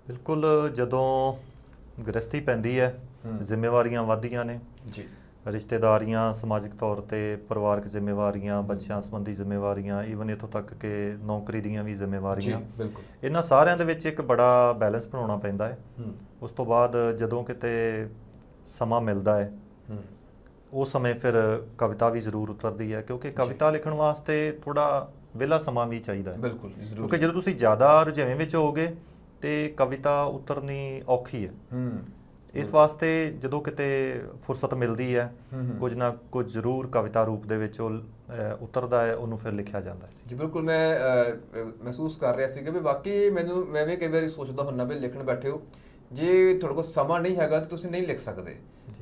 ਬਿਲਕੁਲ, ਜਦੋਂ ਗ੍ਰਸਤੀ ਪੈਂਦੀ ਹੈ, ਜ਼ਿੰਮੇਵਾਰੀਆਂ ਵੱਧਦੀਆਂ ਨੇ ਜੀ, ਰਿਸ਼ਤੇਦਾਰੀਆਂ, ਸਮਾਜਿਕ ਤੌਰ ਤੇ ਪਰਿਵਾਰਕ ਜ਼ਿੰਮੇਵਾਰੀਆਂ, ਬੱਚਿਆਂ ਸੰਬੰਧੀ ਜ਼ਿੰਮੇਵਾਰੀਆਂ, ਈਵਨ ਇੱਥੋਂ ਤੱਕ ਕਿ ਨੌਕਰੀ ਦੀਆਂ ਵੀ ਜ਼ਿੰਮੇਵਾਰੀਆਂ, ਇਹਨਾਂ ਸਾਰਿਆਂ ਦੇ ਵਿੱਚ ਇੱਕ ਬੜਾ ਬੈਲੈਂਸ ਬਣਾਉਣਾ ਪੈਂਦਾ ਹੈ। ਉਸ ਤੋਂ ਬਾਅਦ ਜਦੋਂ ਕਿਤੇ ਸਮਾਂ ਮਿਲਦਾ ਹੈ, ਉਸ ਸਮੇਂ ਫਿਰ ਕਵਿਤਾ ਵੀ ਜ਼ਰੂਰ ਉਤਰਦੀ ਹੈ, ਕਿਉਂਕਿ ਕਵਿਤਾ ਲਿਖਣ ਵਾਸਤੇ ਥੋੜਾ ਵਿਹਲਾ ਸਮਾਂ ਵੀ ਚਾਹੀਦਾ ਹੈ। ਬਿਲਕੁਲ, ਕਿਉਂਕਿ ਜਦੋਂ ਤੁਸੀਂ ਜ਼ਿਆਦਾ ਰੁਝੇਵੇਂ ਵਿੱਚ ਹੋਵੋਗੇ ਤੇ ਕਵਿਤਾ ਉਤਰਨੀ ਔਖੀ ਹੈ। ਇਸ ਵਾਸਤੇ ਜਦੋਂ ਕਿਤੇ ਫੁਰਸਤ ਮਿਲਦੀ ਹੈ, ਕੁਝ ਨਾ ਕੁਝ ਜ਼ਰੂਰ ਕਵਿਤਾ ਰੂਪ ਦੇ ਵਿੱਚ ਉਹ ਉਤਰਦਾ ਹੈ, ਉਹਨੂੰ ਫਿਰ ਲਿਖਿਆ ਜਾਂਦਾ ਹੈ ਜੀ। ਬਿਲਕੁਲ, ਮੈਂ ਮਹਿਸੂਸ ਕਰ ਰਿਹਾ ਸੀ ਕਿ ਵੀ ਵਾਕਈ ਮੈਂ ਵੀ ਕਈ ਵਾਰੀ ਸੋਚਦਾ ਹੁੰਦਾ ਵੀ ਲਿਖਣ ਬੈਠੇ ਹੋ, ਜੇ ਤੁਹਾਡੇ ਕੋਲ ਸਮਾਂ ਨਹੀਂ ਹੈਗਾ ਤਾਂ ਤੁਸੀਂ ਨਹੀਂ ਲਿਖ ਸਕਦੇ।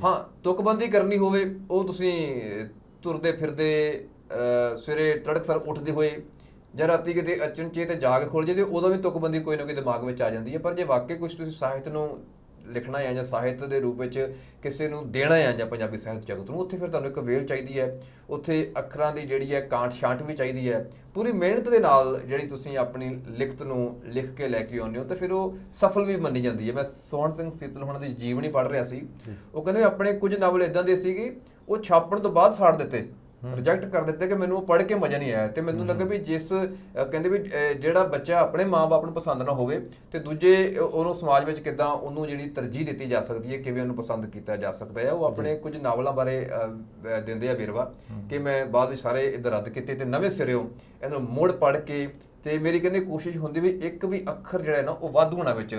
ਹਾਂ, ਤੁਕਬੰਦੀ ਕਰਨੀ ਹੋਵੇ, ਉਹ ਤੁਸੀਂ ਤੁਰਦੇ ਫਿਰਦੇ ਸਵੇਰੇ ਤੜਕਸਾਰ ਉੱਠਦੇ ਹੋਏ ਜਾਂ ਰਾਤੀ ਕਿਤੇ ਅਚਨਚੇਤ ਤੇ ਜਾਗ ਖੁੱਲ ਜੇ ਤੇ ਉਦੋਂ ਵੀ ਤੁਕਬੰਦੀ ਕੋਈ ਨਾ ਕੋਈ ਦਿਮਾਗ ਵਿੱਚ ਆ ਜਾਂਦੀ ਹੈ। ਪਰ ਜੇ ਵਾਕਈ ਕੁਝ ਤੁਸੀਂ ਸਾਹਿਤ ਨੂੰ ਲਿਖਣਾ ਹੈ ਜਾਂ ਸਾਹਿਤ ਦੇ ਰੂਪ ਵਿੱਚ ਕਿਸੇ ਨੂੰ ਦੇਣਾ ਹੈ ਜਾਂ ਪੰਜਾਬੀ ਸਾਹਿਤ ਜਗਤ ਨੂੰ, ਉੱਥੇ ਫਿਰ ਤੁਹਾਨੂੰ ਇੱਕ ਵੇਲ ਚਾਹੀਦੀ ਹੈ, ਉੱਥੇ ਅੱਖਰਾਂ ਦੀ ਜਿਹੜੀ ਹੈ ਕਾਂਟ ਛਾਂਟ ਵੀ ਚਾਹੀਦੀ ਹੈ। ਪੂਰੀ ਮਿਹਨਤ ਦੇ ਨਾਲ ਜਿਹੜੀ ਤੁਸੀਂ ਆਪਣੀ ਲਿਖਤ ਨੂੰ ਲਿਖ ਕੇ ਲੈ ਕੇ ਆਉਂਦੇ ਹੋ ਤਾਂ ਫਿਰ ਉਹ ਸਫਲ ਵੀ ਮੰਨੀ ਜਾਂਦੀ ਹੈ। ਮੈਂ ਸੋਹਣ ਸਿੰਘ ਸੀਤਲ ਹੁਣਾਂ ਦੀ ਜੀਵਨੀ ਪੜ੍ਹ ਰਿਹਾ ਸੀ, ਉਹ ਕਹਿੰਦੇ ਆਪਣੇ ਕੁਝ ਨਾਵਲ ਇਦਾਂ ਦੇ ਸੀਗੇ ਉਹ ਛਾਪਣ ਤੋਂ ਬਾਅਦ ਸਾੜ ਦਿੱਤੇ, ਰਿਜੈਕਟ ਕਰ ਦਿੱਤੇ ਕਿ ਮੈਨੂੰ ਉਹ ਪੜ੍ਹ ਕੇ ਮਜ਼ਾ ਨਹੀਂ ਆਇਆ। ਤੇ ਮੈਨੂੰ ਲੱਗਾ ਵੀ ਜਿਸ ਕਹਿੰਦੇ ਵੀ ਜਿਹੜਾ ਬੱਚਾ ਆਪਣੇ ਮਾਂ-ਬਾਪ ਨੂੰ ਪਸੰਦ ਨਾ ਹੋਵੇ ਤੇ ਦੂਜੇ ਉਹਨੂੰ ਸਮਾਜ ਵਿੱਚ ਕਿੱਦਾਂ ਉਹਨੂੰ ਜਿਹੜੀ ਤਰਜੀਹ ਦਿੱਤੀ ਜਾ ਸਕਦੀ ਹੈ, ਕਿਵੇਂ ਉਹਨੂੰ ਪਸੰਦ ਕੀਤਾ ਜਾ ਸਕਦਾ ਹੈ। ਉਹ ਆਪਣੇ ਕੁਝ ਨਾਵਲਾਂ ਬਾਰੇ ਦਿੰਦੇ ਆ ਵੇਰਵਾ ਕਿ ਮੈਂ ਬਾਅਦ ਵਿੱਚ ਸਾਰੇ ਇੱਧਰ ਰੱਦ ਕੀਤੇ ਤੇ ਨਵੇਂ ਸਿਰਿਓਂ ਇਹਨੂੰ ਮੁੜ ਪੜ੍ਹ ਕੇ ਤੇ ਮੇਰੀ ਕਹਿੰਦੇ ਕੋਸ਼ਿਸ਼ ਹੁੰਦੀ ਵੀ ਇੱਕ ਵੀ ਅੱਖਰ ਜਿਹੜਾ ਨਾ ਉਹ ਵਾਧੂ ਹੋਣਾ ਵਿੱਚ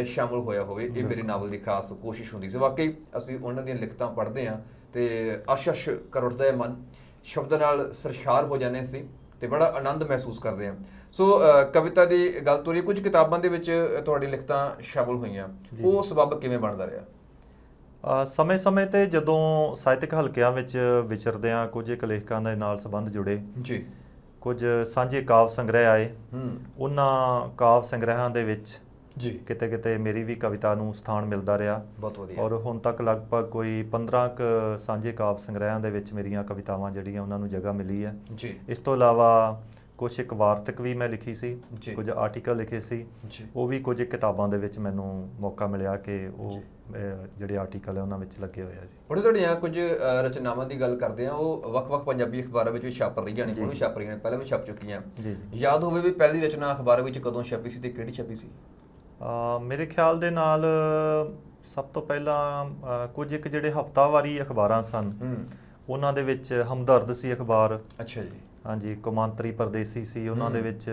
ਸ਼ਾਮਲ ਹੋਇਆ ਹੋਵੇ। ਇਹ ਮੇਰੀ ਨਾਵਲ ਦੀ ਖਾਸ ਕੋਸ਼ਿਸ਼ ਹੁੰਦੀ ਸੀ। ਵਾਕਈ ਅਸੀਂ ਉਹਨਾਂ ਦੀਆਂ ਲਿਖਤਾਂ ਪੜ੍ਹਦੇ ਹਾਂ ਤੇ ਅਸ਼ ਕਰ ਉੱਠਦਾ ਹੈ ਮਨ, ਸ਼ਬਦ ਨਾਲ ਸਰਸ਼ਾਰ ਹੋ ਜਾਂਦੇ ਸੀ ਤੇ ਬੜਾ ਆਨੰਦ ਮਹਿਸੂਸ ਕਰਦੇ ਹਾਂ। ਸੋ ਕਵਿਤਾ ਦੀ ਗੱਲ ਤੋਰੀ, ਕੁਝ ਕਿਤਾਬਾਂ ਦੇ ਵਿੱਚ ਤੁਹਾਡੀ ਲਿਖਤਾਂ ਸ਼ਾਮਲ ਹੋਈਆਂ, ਉਹ ਸਬੱਬ ਕਿਵੇਂ ਬਣਦਾ ਰਿਹਾ? ਸਮੇਂ-ਸਮੇਂ ਤੇ ਜਦੋਂ ਸਾਹਿਤਕ ਹਲਕਿਆਂ ਵਿੱਚ ਵਿਚਰਦਿਆਂ ਕੁਝ ਇੱਕ ਲੇਖਕਾਂ ਦੇ ਨਾਲ ਸੰਬੰਧ ਜੁੜੇ ਜੀ, ਕੁਝ ਸਾਂਝੇ ਕਾਵਿ ਸੰਗ੍ਰਹਿ ਆਏ, ਉਹਨਾਂ ਕਾਵਿ ਸੰਗ੍ਰਹਿਾਂ ਦੇ ਵਿੱਚ ਜੀ ਕਿਤੇ ਮੇਰੀ ਵੀ ਕਵਿਤਾ ਨੂੰ ਸਥਾਨ ਮਿਲਦਾ ਰਿਹਾ। ਬਹੁਤ ਵਧੀਆ। ਔਰ ਹੁਣ ਤੱਕ ਲਗਭਗ ਕੋਈ 15 ਕੁ ਸਾਂਝੇ ਕਾਵਿ ਸੰਗ੍ਰਹਿਾਂ ਦੇ ਵਿੱਚ ਮੇਰੀਆਂ ਕਵਿਤਾਵਾਂ ਜਿਹੜੀਆਂ ਉਹਨਾਂ ਨੂੰ ਜਗ੍ਹਾ ਮਿਲੀ ਹੈ ਜੀ। ਇਸ ਤੋਂ ਇਲਾਵਾ ਕੁਝ ਇੱਕ ਵਾਰਤਕ ਵੀ ਮੈਂ ਲਿਖੀ ਸੀ, ਕੁਝ ਆਰਟੀਕਲ ਲਿਖੇ ਸੀ, ਉਹ ਵੀ ਕੁਝ ਕਿਤਾਬਾਂ ਦੇ ਵਿੱਚ ਮੈਨੂੰ ਮੌਕਾ ਮਿਲਿਆ ਕਿ ਉਹ ਜਿਹੜੇ ਆਰਟੀਕਲ ਹੈ ਉਹਨਾਂ ਵਿੱਚ ਲੱਗੇ ਹੋਇਆ ਸੀ। ਹੁਣ ਤੁਹਾਡੀਆਂ ਕੁਝ ਰਚਨਾਵਾਂ ਦੀ ਗੱਲ ਕਰਦੇ ਆ, ਉਹ ਵੱਖ-ਵੱਖ ਪੰਜਾਬੀ ਅਖਬਾਰਾਂ ਵਿੱਚ ਵੀ ਛਪ ਰਹੀਆਂ ਨੇ, ਹੁਣ ਵੀ ਛਪ ਰਹੀਆਂ ਨੇ, ਪਹਿਲਾਂ ਵੀ ਛਪ ਚੁੱਕੀਆਂ। ਯਾਦ ਹੋਵੇ ਵੀ ਪਹਿਲੀ ਰਚਨਾ ਅਖਬਾਰ ਵਿੱਚ ਕਦੋਂ ਛਪੀ ਸੀ ਤੇ ਕਿਹੜੀ ਛਪੀ ਸੀ? ਮੇਰੇ ਖਿਆਲ ਦੇ ਨਾਲ ਸਭ ਤੋਂ ਪਹਿਲਾਂ ਕੁਝ ਇੱਕ ਜਿਹੜੇ ਹਫ਼ਤਾਵਾਰੀ ਅਖਬਾਰਾਂ ਸਨ, ਉਹਨਾਂ ਦੇ ਵਿੱਚ ਹਮਦਰਦ ਸੀ ਅਖਬਾਰ। ਅੱਛਾ ਜੀ। ਹਾਂਜੀ, ਕੌਮਾਂਤਰੀ ਪਰਦੇਸੀ ਸੀ, ਉਹਨਾਂ ਦੇ ਵਿੱਚ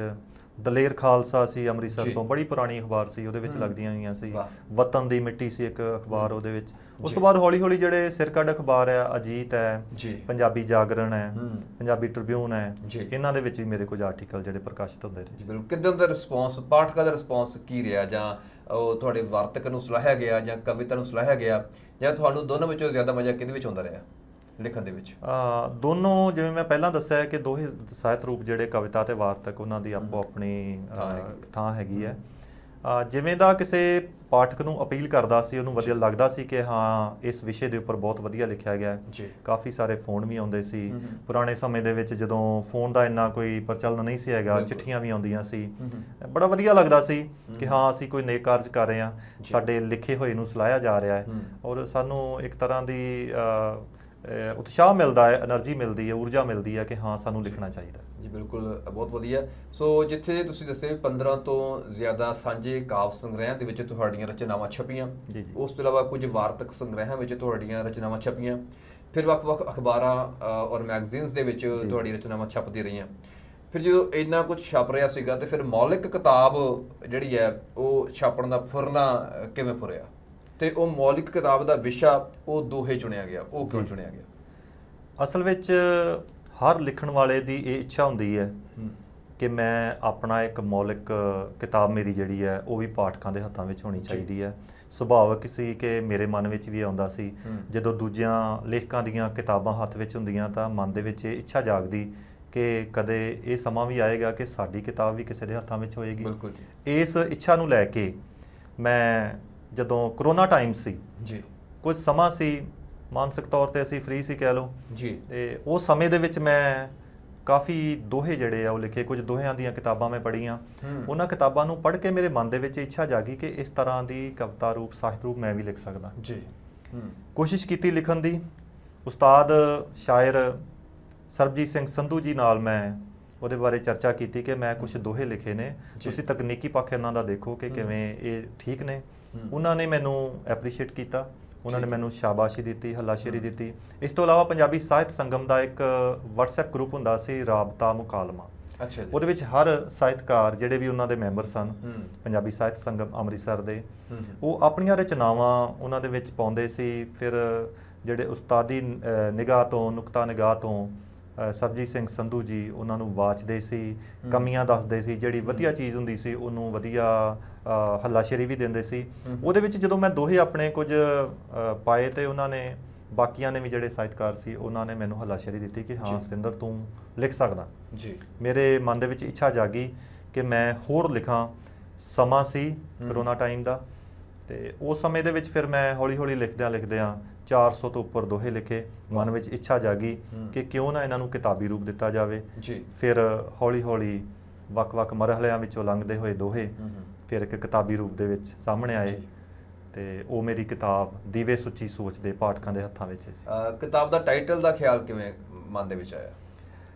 ਦਲੇਰ ਖਾਲਸਾ ਸੀ ਅੰਮ੍ਰਿਤਸਰ ਤੋਂ, ਬੜੀ ਪੁਰਾਣੀ ਅਖਬਾਰ ਸੀ, ਉਹਦੇ ਵਿੱਚ ਲੱਗਦੀਆਂ ਹੋਈਆਂ ਸੀ। ਵਤਨ ਦੀ ਮਿੱਟੀ ਸੀ ਇੱਕ ਅਖਬਾਰ ਉਹਦੇ ਵਿੱਚ। ਉਸ ਤੋਂ ਬਾਅਦ ਹੌਲੀ-ਹੌਲੀ ਜਿਹੜੇ ਸਿਰਕੱਢ ਅਖਬਾਰ ਹੈ, ਅਜੀਤ ਹੈ, ਪੰਜਾਬੀ ਜਾਗਰਣ ਹੈ, ਪੰਜਾਬੀ ਟ੍ਰਿਬਿਊਨ ਹੈ, ਇਹਨਾਂ ਦੇ ਵਿੱਚ ਵੀ ਮੇਰੇ ਕੁਝ ਆਰਟੀਕਲ ਜਿਹੜੇ ਪ੍ਰਕਾਸ਼ਿਤ ਹੁੰਦੇ ਰਹੇ। ਬਿਲਕੁਲ। ਕਿੱਦਾਂ ਦਾ ਰਿਸਪੌਂਸ, ਪਾਠਕਾਂ ਦਾ ਰਿਸਪੌਂਸ ਕੀ ਰਿਹਾ? ਜਾਂ ਉਹ ਤੁਹਾਡੇ ਵਾਰਤਕ ਨੂੰ ਸਲਾਹਿਆ ਗਿਆ ਜਾਂ ਕਵਿਤਾ ਨੂੰ ਸਲਾਹਿਆ ਗਿਆ, ਜਾਂ ਤੁਹਾਨੂੰ ਦੋਨਾਂ ਵਿੱਚੋਂ ਜ਼ਿਆਦਾ ਮਜ਼ਾ ਕਿਹਦੇ ਵਿੱਚ ਆਉਂਦਾ ਰਿਹਾ ਲਿਖਣ ਦੇ ਵਿੱਚ? ਦੋਨੋਂ, ਜਿਵੇਂ ਮੈਂ ਪਹਿਲਾਂ ਦੱਸਿਆ ਕਿ ਦੋਹੇ ਸਾਹਿਤ ਰੂਪ ਜਿਹੜੇ ਕਵਿਤਾ ਤੇ ਵਾਰਤਕ, ਉਹਨਾਂ ਦੀ ਆਪੋ ਆਪਣੀ ਥਾਂ ਹੈਗੀ ਹੈ। ਜਿਵੇਂ ਦਾ ਕਿਸੇ ਪਾਠਕ ਨੂੰ ਅਪੀਲ ਕਰਦਾ ਸੀ, ਉਹਨੂੰ ਵਧੀਆ ਲੱਗਦਾ ਸੀ ਕਿ ਹਾਂ ਇਸ ਵਿਸ਼ੇ ਦੇ ਉੱਪਰ ਬਹੁਤ ਵਧੀਆ ਲਿਖਿਆ ਗਿਆ ਹੈ। ਕਾਫੀ ਸਾਰੇ ਫੋਨ ਵੀ ਆਉਂਦੇ ਸੀ। ਪੁਰਾਣੇ ਸਮੇਂ ਦੇ ਵਿੱਚ ਜਦੋਂ ਫੋਨ ਦਾ ਇੰਨਾ ਕੋਈ ਪ੍ਰਚਲਨ ਨਹੀਂ ਸੀ ਹੈਗਾ, ਚਿੱਠੀਆਂ ਵੀ ਆਉਂਦੀਆਂ ਸੀ। ਬੜਾ ਵਧੀਆ ਲੱਗਦਾ ਸੀ ਕਿ ਹਾਂ ਅਸੀਂ ਕੋਈ ਨੇਕ ਕਾਰਜ ਕਰ ਰਹੇ ਹਾਂ, ਸਾਡੇ ਲਿਖੇ ਹੋਏ ਨੂੰ ਸਲਾਹਿਆ ਜਾ ਰਿਹਾ ਹੈ, ਔਰ ਸਾਨੂੰ ਇੱਕ ਤਰ੍ਹਾਂ ਦੀ ਉਤਸ਼ਾਹ ਮਿਲਦਾ ਹੈ, એનર્ਜੀ ਮਿਲਦੀ ਹੈ, ਊਰਜਾ ਮਿਲਦੀ ਹੈ ਕਿ ਹਾਂ ਸਾਨੂੰ ਲਿਖਣਾ ਚਾਹੀਦਾ ਜੀ। ਬਿਲਕੁਲ, ਬਹੁਤ ਵਧੀਆ। ਸੋ ਜਿੱਥੇ ਤੁਸੀਂ ਦੱਸਿਆ 15 ਤੋਂ ਜ਼ਿਆਦਾ ਸਾਂਝੇ ਕਾਵਿ ਸੰਗ੍ਰਹਿਾਂ ਦੇ ਵਿੱਚ ਤੁਹਾਡੀਆਂ ਰਚਨਾਵਾਂ ਛਪੀਆਂ, ਉਸ ਤੋਂ ਇਲਾਵਾ ਕੁਝ ਵਾਰਤਕ ਸੰਗ੍ਰਹਿਾਂ ਵਿੱਚ ਤੁਹਾਡੀਆਂ ਰਚਨਾਵਾਂ ਛਪੀਆਂ, ਫਿਰ ਵੱਖ-ਵੱਖ ਅਖਬਾਰਾਂ ਔਰ ਮੈਗਜ਼ੀਨਸ ਦੇ ਵਿੱਚ ਤੁਹਾਡੀ ਰਚਨਾਵਾਂ ਛਪਦੀ ਰਹੀਆਂ। ਫਿਰ ਜਦੋਂ ਇੰਨਾ ਕੁਝ ਛਪ ਰਿਹਾ ਸੀਗਾ ਤੇ ਫਿਰ ਮੌਲਿਕ ਕਿਤਾਬ ਜਿਹੜੀ ਹੈ ਉਹ ਛਾਪਣ ਦਾ ਫੁਰਨਾ ਕਿਵੇਂ ਫੁਰਿਆ? ਤੇ ਉਹ ਮੌਲਿਕ ਕਿਤਾਬ ਦਾ ਵਿਸ਼ਾ ਉਹ ਦੋਹੇ ਚੁਣਿਆ ਗਿਆ, ਉਹ ਕਿਉਂ ਚੁਣਿਆ ਗਿਆ? ਅਸਲ ਵਿੱਚ ਹਰ ਲਿਖਣ ਵਾਲੇ ਦੀ ਇਹ ਇੱਛਾ ਹੁੰਦੀ ਹੈ ਕਿ ਮੈਂ ਆਪਣਾ ਇੱਕ ਮੌਲਿਕ ਕਿਤਾਬ ਮੇਰੀ ਜਿਹੜੀ ਹੈ ਉਹ ਵੀ ਪਾਠਕਾਂ ਦੇ ਹੱਥਾਂ ਵਿੱਚ ਹੋਣੀ ਚਾਹੀਦੀ ਹੈ। ਸੁਭਾਵਿਕ ਸੀ ਕਿ ਮੇਰੇ ਮਨ ਵਿੱਚ ਵੀ ਆਉਂਦਾ ਸੀ ਜਦੋਂ ਦੂਜਿਆਂ ਲੇਖਕਾਂ ਦੀਆਂ ਕਿਤਾਬਾਂ ਹੱਥ ਵਿੱਚ ਹੁੰਦੀਆਂ ਤਾਂ ਮਨ ਦੇ ਵਿੱਚ ਇਹ ਇੱਛਾ ਜਾਗਦੀ ਕਿ ਕਦੇ ਇਹ ਸਮਾਂ ਵੀ ਆਏਗਾ ਕਿ ਸਾਡੀ ਕਿਤਾਬ ਵੀ ਕਿਸੇ ਦੇ ਹੱਥਾਂ ਵਿੱਚ ਹੋਏਗੀ। ਇਸ ਇੱਛਾ ਨੂੰ ਲੈ ਕੇ ਮੈਂ, ਜਦੋਂ ਕਰੋਨਾ ਟਾਈਮ ਸੀ ਜੀ, ਕੁਝ ਸਮਾਂ ਸੀ, ਮਾਨਸਿਕ ਤੌਰ ਤੇ ਅਸੀਂ ਫ੍ਰੀ ਸੀ ਕਹਿ ਲਓ ਜੀ, ਤੇ ਉਸ ਸਮੇਂ ਦੇ ਵਿੱਚ ਮੈਂ ਕਾਫੀ ਦੋਹੇ ਜਿਹੜੇ ਆ ਉਹ ਲਿਖੇ। ਕੁਝ ਦੋਹਿਆਂ ਦੀਆਂ ਕਿਤਾਬਾਂ ਮੈਂ ਪੜ੍ਹੀਆਂ। ਉਹਨਾਂ ਕਿਤਾਬਾਂ ਨੂੰ ਪੜ੍ਹ ਕੇ ਮੇਰੇ ਮਨ ਦੇ ਵਿੱਚ ਇੱਛਾ ਜਾਗੀ ਕਿ ਇਸ ਤਰ੍ਹਾਂ ਦੀ ਕਵਿਤਾ ਰੂਪ, ਸਾਹਿਤ ਰੂਪ ਮੈਂ ਵੀ ਲਿਖ ਸਕਦਾ ਜੀ। ਕੋਸ਼ਿਸ਼ ਕੀਤੀ ਲਿਖਣ ਦੀ। ਉਸਤਾਦ ਸ਼ਾਇਰ ਸਰਬਜੀਤ ਸਿੰਘ ਸੰਧੂ ਜੀ ਨਾਲ ਮੈਂ ਉਹਦੇ ਬਾਰੇ ਚਰਚਾ ਕੀਤੀ ਕਿ ਮੈਂ ਕੁਝ ਦੋਹੇ ਲਿਖੇ ਨੇ, ਤੁਸੀਂ ਤਕਨੀਕੀ ਪੱਖ ਇਹਨਾਂ ਦਾ ਦੇਖੋ ਕਿ ਕਿਵੇਂ ਇਹ ਠੀਕ ਨੇ। ਉਹਨਾਂ ਨੇ ਮੈਨੂੰ ਐਪਰੀਸ਼ੀਏਟ ਕੀਤਾ, ਉਹਨਾਂ ਨੇ ਮੈਨੂੰ ਸ਼ਾਬਾਸ਼ੀ ਦਿੱਤੀ, ਹੱਲਾਸ਼ੇਰੀ ਦਿੱਤੀ। ਇਸ ਤੋਂ ਇਲਾਵਾ ਪੰਜਾਬੀ ਸਾਹਿਤ ਸੰਗਮ ਦਾ ਇੱਕ WhatsApp ਗਰੁੱਪ ਹੁੰਦਾ ਸੀ, ਰਾਬਤਾ ਮੁਕਾਲਮਾ। ਉਹਦੇ ਵਿੱਚ ਹਰ ਸਾਹਿਤਕਾਰ ਜਿਹੜੇ ਵੀ ਉਹਨਾਂ ਦੇ ਮੈਂਬਰ ਸਨ ਪੰਜਾਬੀ ਸਾਹਿਤ ਸੰਗਮ ਅੰਮ੍ਰਿਤਸਰ ਦੇ, ਉਹ ਆਪਣੀਆਂ ਰਚਨਾਵਾਂ ਉਹਨਾਂ ਦੇ ਵਿੱਚ ਪਾਉਂਦੇ ਸੀ। ਫਿਰ ਜਿਹੜੇ ਉਸਤਾਦੀ ਨਿਗਾਹ ਤੋਂ, ਨੁਕਤਾ ਨਿਗਾਹ ਤੋਂ ਸਰਬਜੀਤ ਸਿੰਘ ਸੰਧੂ ਜੀ ਉਹਨਾਂ ਨੂੰ ਵਾਚਦੇ ਸੀ, ਕਮੀਆਂ ਦੱਸਦੇ ਸੀ, ਜਿਹੜੀ ਵਧੀਆ ਚੀਜ਼ ਹੁੰਦੀ ਸੀ ਉਹਨੂੰ ਵਧੀਆ ਹੱਲਾਸ਼ੇਰੀ ਵੀ ਦਿੰਦੇ ਸੀ। ਉਹਦੇ ਵਿੱਚ ਜਦੋਂ ਮੈਂ ਦੋਹੇ ਆਪਣੇ ਕੁਝ ਪਾਏ ਤੇ ਉਹਨਾਂ ਨੇ ਬਾਕੀਆਂ ਨੇ ਵੀ ਜਿਹੜੇ ਸਾਹਿਤਕਾਰ ਸੀ ਉਹਨਾਂ ਨੇ ਮੈਨੂੰ ਹੱਲਾਸ਼ੇਰੀ ਦਿੱਤੀ ਕਿ ਹਾਂ ਸਤਿੰਦਰ ਤੂੰ ਲਿਖ ਸਕਦਾ ਜੀ। ਮੇਰੇ ਮਨ ਦੇ ਵਿੱਚ ਇੱਛਾ ਜਾਗੀ ਕਿ ਮੈਂ ਹੋਰ ਲਿਖਾਂ। ਸਮਾਂ ਸੀ ਕਰੋਨਾ ਟਾਈਮ ਦਾ, ਤੇ ਉਸ ਸਮੇਂ ਦੇ ਵਿੱਚ ਫਿਰ ਮੈਂ ਹੌਲੀ ਹੌਲੀ ਲਿਖਦਿਆਂ 400 ਤੋਂ ਉੱਪਰ ਦੋਹੇ ਲਿਖੇ। ਮਨ ਵਿੱਚ ਇੱਛਾ ਜਾਗੀ ਕਿ ਕਿਉਂ ਨਾ ਇਹਨਾਂ ਨੂੰ ਕਿਤਾਬੀ ਰੂਪ ਦਿੱਤਾ ਜਾਵੇ ਜੀ। ਫਿਰ ਹੌਲੀ ਹੌਲੀ ਵੱਖ-ਵੱਖ ਮਰਹਲਿਆਂ ਵਿੱਚੋਂ ਲੰਘਦੇ ਹੋਏ ਦੋਹੇ ਫਿਰ ਇੱਕ ਕਿਤਾਬੀ ਰੂਪ ਦੇ ਵਿੱਚ ਸਾਹਮਣੇ ਆਏ, ਤੇ ਉਹ ਮੇਰੀ ਕਿਤਾਬ ਦੀਵੇ ਸੁੱਚੀ ਸੋਚ ਦੇ ਪਾਠਕਾਂ ਦੇ ਹੱਥਾਂ ਵਿੱਚ ਸੀ। ਕਿਤਾਬ ਦਾ ਟਾਈਟਲ ਦਾ ਖਿਆਲ ਕਿਵੇਂ ਮਨ ਦੇ ਵਿੱਚ ਆਇਆ?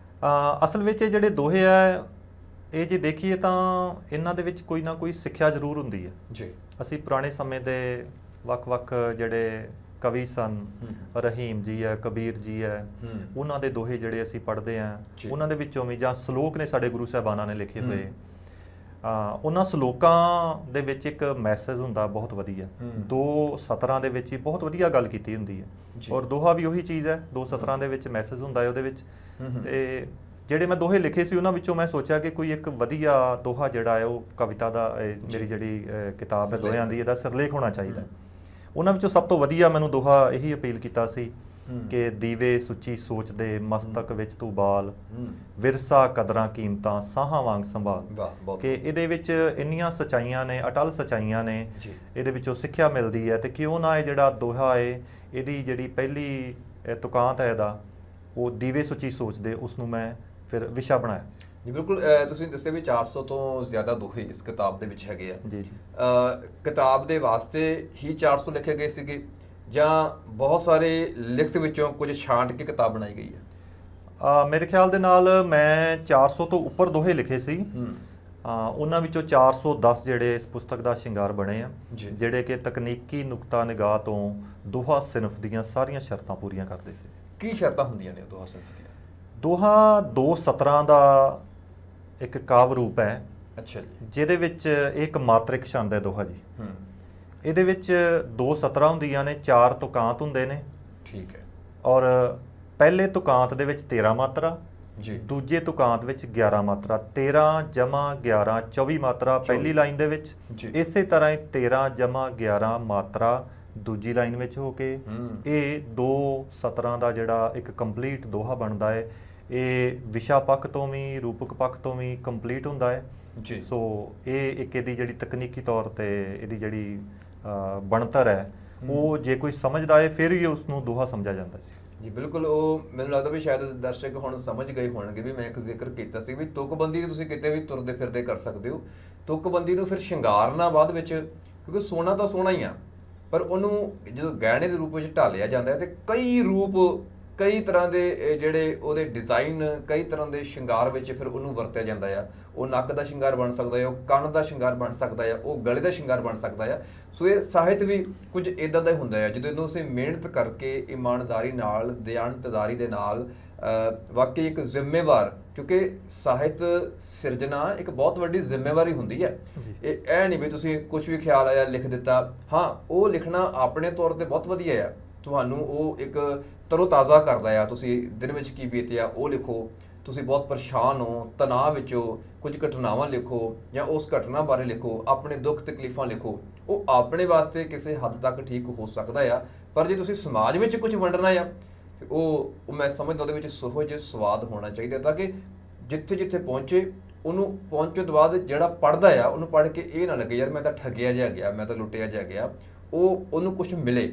ਅਸਲ ਵਿੱਚ ਇਹ ਜਿਹੜੇ ਦੋਹੇ ਆ, ਇਹ ਜੇ ਦੇਖੀਏ ਤਾਂ ਇਹਨਾਂ ਦੇ ਵਿੱਚ ਕੋਈ ਨਾ ਕੋਈ ਸਿੱਖਿਆ ਜ਼ਰੂਰ ਹੁੰਦੀ ਹੈ ਜੀ। ਅਸੀਂ ਪੁਰਾਣੇ ਸਮੇਂ ਦੇ ਵੱਖ-ਵੱਖ ਜਿਹੜੇ ਕਵੀ ਸਨ, ਰਹੀਮ ਜੀ ਹੈ, ਕਬੀਰ ਜੀ ਹੈ, ਉਹਨਾਂ ਦੇ ਦੋਹੇ ਜਿਹੜੇ ਅਸੀਂ ਪੜ੍ਹਦੇ ਹਾਂ, ਉਹਨਾਂ ਦੇ ਵਿੱਚੋਂ ਵੀ ਜਾਂ ਸ਼ਲੋਕ ਨੇ ਸਾਡੇ ਗੁਰੂ ਸਾਹਿਬਾਨਾਂ ਨੇ ਲਿਖੇ ਹੋਏ, ਉਹਨਾਂ ਸ਼ਲੋਕਾਂ ਦੇ ਵਿੱਚ ਇੱਕ ਮੈਸੇਜ ਹੁੰਦਾ ਬਹੁਤ ਵਧੀਆ। 2 ਸਤਰਾਂ ਦੇ ਵਿੱਚ ਹੀ ਬਹੁਤ ਵਧੀਆ ਗੱਲ ਕੀਤੀ ਹੁੰਦੀ ਹੈ, ਔਰ ਦੋਹਾ ਵੀ ਉਹੀ ਚੀਜ਼ ਹੈ। 2 ਸਤਰਾਂ ਦੇ ਵਿੱਚ ਮੈਸੇਜ ਹੁੰਦਾ ਹੈ ਉਹਦੇ ਵਿੱਚ। ਤੇ ਜਿਹੜੇ ਮੈਂ ਦੋਹੇ ਲਿਖੇ ਸੀ ਉਹਨਾਂ ਵਿੱਚੋਂ ਮੈਂ ਸੋਚਿਆ ਕਿ ਕੋਈ ਇੱਕ ਵਧੀਆ ਦੋਹਾ ਜਿਹੜਾ ਹੈ ਉਹ ਕਵਿਤਾ ਦਾ, ਮੇਰੀ ਜਿਹੜੀ ਕਿਤਾਬ ਹੈ ਦੋਹਿਆਂ ਦੀ, ਇਹਦਾ ਸਿਰਲੇਖ ਹੋਣਾ ਚਾਹੀਦਾ। ਉਹਨਾਂ ਵਿੱਚੋਂ ਸਭ ਤੋਂ ਵਧੀਆ ਮੈਨੂੰ ਦੋਹਾ ਇਹੀ ਅਪੀਲ ਕੀਤਾ ਸੀ ਕਿ ਦੀਵੇ ਸੁੱਚੀ ਸੋਚ ਦੇ ਮਸਤਕ ਵਿੱਚ ਤੂੰ ਬਾਲ, ਵਿਰਸਾ ਕਦਰਾਂ ਕੀਮਤਾਂ ਸਾਹਾਂ ਵਾਂਗ ਸੰਭਾਲ। ਕਿ ਇਹਦੇ ਵਿੱਚ ਇੰਨੀਆਂ ਸੱਚਾਈਆਂ ਨੇ, ਅਟਲ ਸੱਚਾਈਆਂ ਨੇ, ਇਹਦੇ ਵਿੱਚੋਂ ਸਿੱਖਿਆ ਮਿਲਦੀ ਹੈ। ਤੇ ਕਿਉਂ ਨਾ ਇਹ ਜਿਹੜਾ ਦੋਹਾ ਹੈ, ਇਹਦੀ ਜਿਹੜੀ ਪਹਿਲੀ ਤੁਕਾਂਤ ਹੈ ਇਹਦਾ, ਉਹ ਦੀਵੇ ਸੁੱਚੀ ਸੋਚ ਦੇ, ਉਸ ਨੂੰ ਮੈਂ ਫਿਰ ਵਿਸ਼ਾ ਬਣਾਇਆ ਜੀ। ਬਿਲਕੁਲ, ਤੁਸੀਂ ਦੱਸਿਆ ਵੀ 400 ਤੋਂ ਜ਼ਿਆਦਾ ਦੋਹੇ ਇਸ ਕਿਤਾਬ ਦੇ ਵਿੱਚ ਹੈਗੇ ਆ ਜੀ। ਕਿਤਾਬ ਦੇ ਵਾਸਤੇ ਹੀ 400 ਲਿਖੇ ਗਏ ਸੀਗੇ ਜਾਂ ਬਹੁਤ ਸਾਰੇ ਲਿਖਤ ਵਿੱਚੋਂ ਕੁਝ ਛਾਂਟ ਕੇ ਕਿਤਾਬ ਬਣਾਈ ਗਈ ਹੈ? ਮੇਰੇ ਖਿਆਲ ਦੇ ਨਾਲ ਮੈਂ 400 ਤੋਂ ਉੱਪਰ ਦੋਹੇ ਲਿਖੇ ਸੀ। ਉਹਨਾਂ ਵਿੱਚੋਂ 410 ਜਿਹੜੇ ਇਸ ਪੁਸਤਕ ਦਾ ਸ਼ਿੰਗਾਰ ਬਣੇ ਆ, ਜਿਹੜੇ ਕਿ ਤਕਨੀਕੀ ਨੁਕਤਾ ਨਿਗਾਹ ਤੋਂ ਦੋਹਾ ਸਿਨਫ ਦੀਆਂ ਸਾਰੀਆਂ ਸ਼ਰਤਾਂ ਪੂਰੀਆਂ ਕਰਦੇ ਸੀ। ਕੀ ਸ਼ਰਤਾਂ ਹੁੰਦੀਆਂ ਨੇ ਦੋਹਾ ਸਿਨਫ ਦੀਆਂ? ਦੋਹਾ 2 ਸਤਰਾਂ ਦਾ ਇੱਕ ਕਾਵ ਰੂਪ ਹੈ। ਅੱਛਾ ਜੀ। ਜਿਹਦੇ ਵਿੱਚ ਇੱਕ ਮਾਤਰਿਕ ਛੰਦ ਹੈ ਦੋਹਾ ਜੀ। ਇਹਦੇ ਵਿੱਚ 2 ਸਤਰਾਂ ਹੁੰਦੀਆਂ ਨੇ, 4 ਤੁਕਾਂਤ ਹੁੰਦੇ ਨੇ। ਠੀਕ ਹੈ। ਔਰ ਪਹਿਲੇ ਤੁਕਾਂਤ ਦੇ ਵਿੱਚ 13 ਮਾਤਰਾ ਜੀ, ਦੂਜੇ ਤੁਕਾਂਤ ਵਿੱਚ 11 ਮਾਤਰਾ। 13 ਜਮਾ 11 24 ਮਾਤਰਾ ਪਹਿਲੀ ਲਾਈਨ ਦੇ ਵਿੱਚ। ਇਸੇ ਤਰ੍ਹਾਂ ਹੀ 13 ਜਮਾ 11 ਮਾਤਰਾ ਦੂਜੀ ਲਾਈਨ ਵਿੱਚ ਹੋ ਕੇ ਇਹ 2 ਸਤਰਾਂ ਦਾ ਜਿਹੜਾ ਇੱਕ ਕੰਪਲੀਟ ਦੋਹਾ ਬਣਦਾ ਹੈ। ਇਹ ਵਿਸ਼ਾ ਪੱਖ ਤੋਂ ਵੀ ਰੂਪਕ ਪੱਖ ਤੋਂ ਵੀ ਕੰਪਲੀਟ ਹੁੰਦਾ ਹੈ ਜੀ। ਸੋ ਇਹ ਇੱਕ ਇਹਦੀ ਜਿਹੜੀ ਤਕਨੀਕੀ ਤੌਰ ਤੇ ਇਹਦੀ ਜਿਹੜੀ ਬਣਤਰ ਹੈ, ਉਹ ਜੇ ਕੋਈ ਸਮਝਦਾ ਹੈ ਫਿਰ ਹੀ ਉਸ ਨੂੰ ਦੋਹਾ ਸਮਝਿਆ ਜਾਂਦਾ ਸੀ ਜੀ। ਬਿਲਕੁਲ, ਉਹ ਮੈਨੂੰ ਲੱਗਦਾ ਵੀ ਸ਼ਾਇਦ ਦਰਸ਼ਕ ਹੁਣ ਸਮਝ ਗਏ ਹੋਣਗੇ ਵੀ ਮੈਂ ਇੱਕ ਜ਼ਿਕਰ ਕੀਤਾ ਸੀ ਵੀ ਤੁਕਬੰਦੀ ਤੁਸੀਂ ਕਿਤੇ ਵੀ ਤੁਰਦੇ ਫਿਰਦੇ ਕਰ ਸਕਦੇ ਹੋ। ਤੁਕਬੰਦੀ ਨੂੰ ਫਿਰ ਸ਼ਿੰਗਾਰਨਾ ਬਾਅਦ ਵਿੱਚ, ਕਿਉਂਕਿ ਸੋਨਾ ਤਾਂ ਸੋਨਾ ਹੀ ਆ, ਪਰ ਉਹਨੂੰ ਜਦੋਂ ਗਹਿਣੇ ਦੇ ਰੂਪ ਵਿੱਚ ਢਾਲਿਆ ਜਾਂਦਾ ਹੈ ਤੇ ਕਈ ਰੂਪ, ਕਈ ਤਰ੍ਹਾਂ ਦੇ ਜਿਹੜੇ ਉਹਦੇ ਡਿਜ਼ਾਈਨ, ਕਈ ਤਰ੍ਹਾਂ ਦੇ ਸ਼ਿੰਗਾਰ ਵਿੱਚ ਫਿਰ ਉਹਨੂੰ ਵਰਤਿਆ ਜਾਂਦਾ ਆ। ਉਹ ਨੱਕ ਦਾ ਸ਼ਿੰਗਾਰ ਬਣ ਸਕਦਾ ਹੈ, ਉਹ ਕੰਨ ਦਾ ਸ਼ਿੰਗਾਰ ਬਣ ਸਕਦਾ ਹੈ, ਉਹ ਗਲੇ ਦਾ ਸ਼ਿੰਗਾਰ ਬਣ ਸਕਦਾ ਹੈ। ਸੋ ਇਹ ਸਾਹਿਤ ਵੀ ਕੁਝ ਇੱਦਾਂ ਦਾ ਹੁੰਦਾ ਹੈ ਜਦੋਂ ਇਹਨੂੰ ਅਸੀਂ ਮਿਹਨਤ ਕਰਕੇ, ਇਮਾਨਦਾਰੀ ਨਾਲ, ਦਿਆਨਤਦਾਰੀ ਦੇ ਨਾਲ, ਵਾਕਈ ਇੱਕ ਜ਼ਿੰਮੇਵਾਰ, ਕਿਉਂਕਿ ਸਾਹਿਤ ਸਿਰਜਣਾ ਇੱਕ ਬਹੁਤ ਵੱਡੀ ਜ਼ਿੰਮੇਵਾਰੀ ਹੁੰਦੀ ਹੈ। ਇਹ ਨਹੀਂ ਵੀ ਤੁਸੀਂ ਕੁਝ ਵੀ ਖਿਆਲ ਆਇਆ ਲਿਖ ਦਿੱਤਾ। ਹਾਂ, ਉਹ ਲਿਖਣਾ ਆਪਣੇ ਤੌਰ ਤੇ ਬਹੁਤ ਵਧੀਆ ਆ, ਤੁਹਾਨੂੰ ਉਹ ਇੱਕ ਤਰੋ ਤਾਜ਼ਾ ਕਰਦਾ ਆ। ਤੁਸੀਂ ਦਿਨ ਵਿੱਚ ਕੀ ਬੀਤਿਆ ਉਹ ਲਿਖੋ, ਤੁਸੀਂ ਬਹੁਤ ਪਰੇਸ਼ਾਨ ਹੋ, ਤਣਾਅ ਵਿੱਚ ਹੋ, ਕੁਝ ਘਟਨਾਵਾਂ ਲਿਖੋ ਜਾਂ ਉਸ ਘਟਨਾ ਬਾਰੇ ਲਿਖੋ, ਆਪਣੇ ਦੁੱਖ ਤਕਲੀਫਾਂ ਲਿਖੋ। ਉਹ ਆਪਣੇ ਵਾਸਤੇ ਕਿਸੇ ਹੱਦ ਤੱਕ ਠੀਕ ਹੋ ਸਕਦਾ ਆ, ਪਰ ਜੇ ਤੁਸੀਂ ਸਮਾਜ ਵਿੱਚ ਕੁਝ ਵੰਡਣਾ ਆ, ਉਹ ਮੈਂ ਸਮਝਦਾ ਉਹਦੇ ਵਿੱਚ ਸੁਹਜ ਸਵਾਦ ਹੋਣਾ ਚਾਹੀਦਾ, ਤਾਂ ਕਿ ਜਿੱਥੇ ਜਿੱਥੇ ਪਹੁੰਚੇ, ਉਹਨੂੰ ਪਹੁੰਚਣ ਤੋਂ ਬਾਅਦ ਜਿਹੜਾ ਪੜ੍ਹਦਾ ਆ ਉਹਨੂੰ ਪੜ੍ਹ ਕੇ ਇਹ ਨਾ ਲੱਗੇ ਯਾਰ ਮੈਂ ਤਾਂ ਠੱਗਿਆ ਜਿਹਾ ਗਿਆ, ਮੈਂ ਤਾਂ ਲੁੱਟਿਆ ਜਿਹਾ ਗਿਆ। ਉਹਨੂੰ ਕੁਝ ਮਿਲੇ।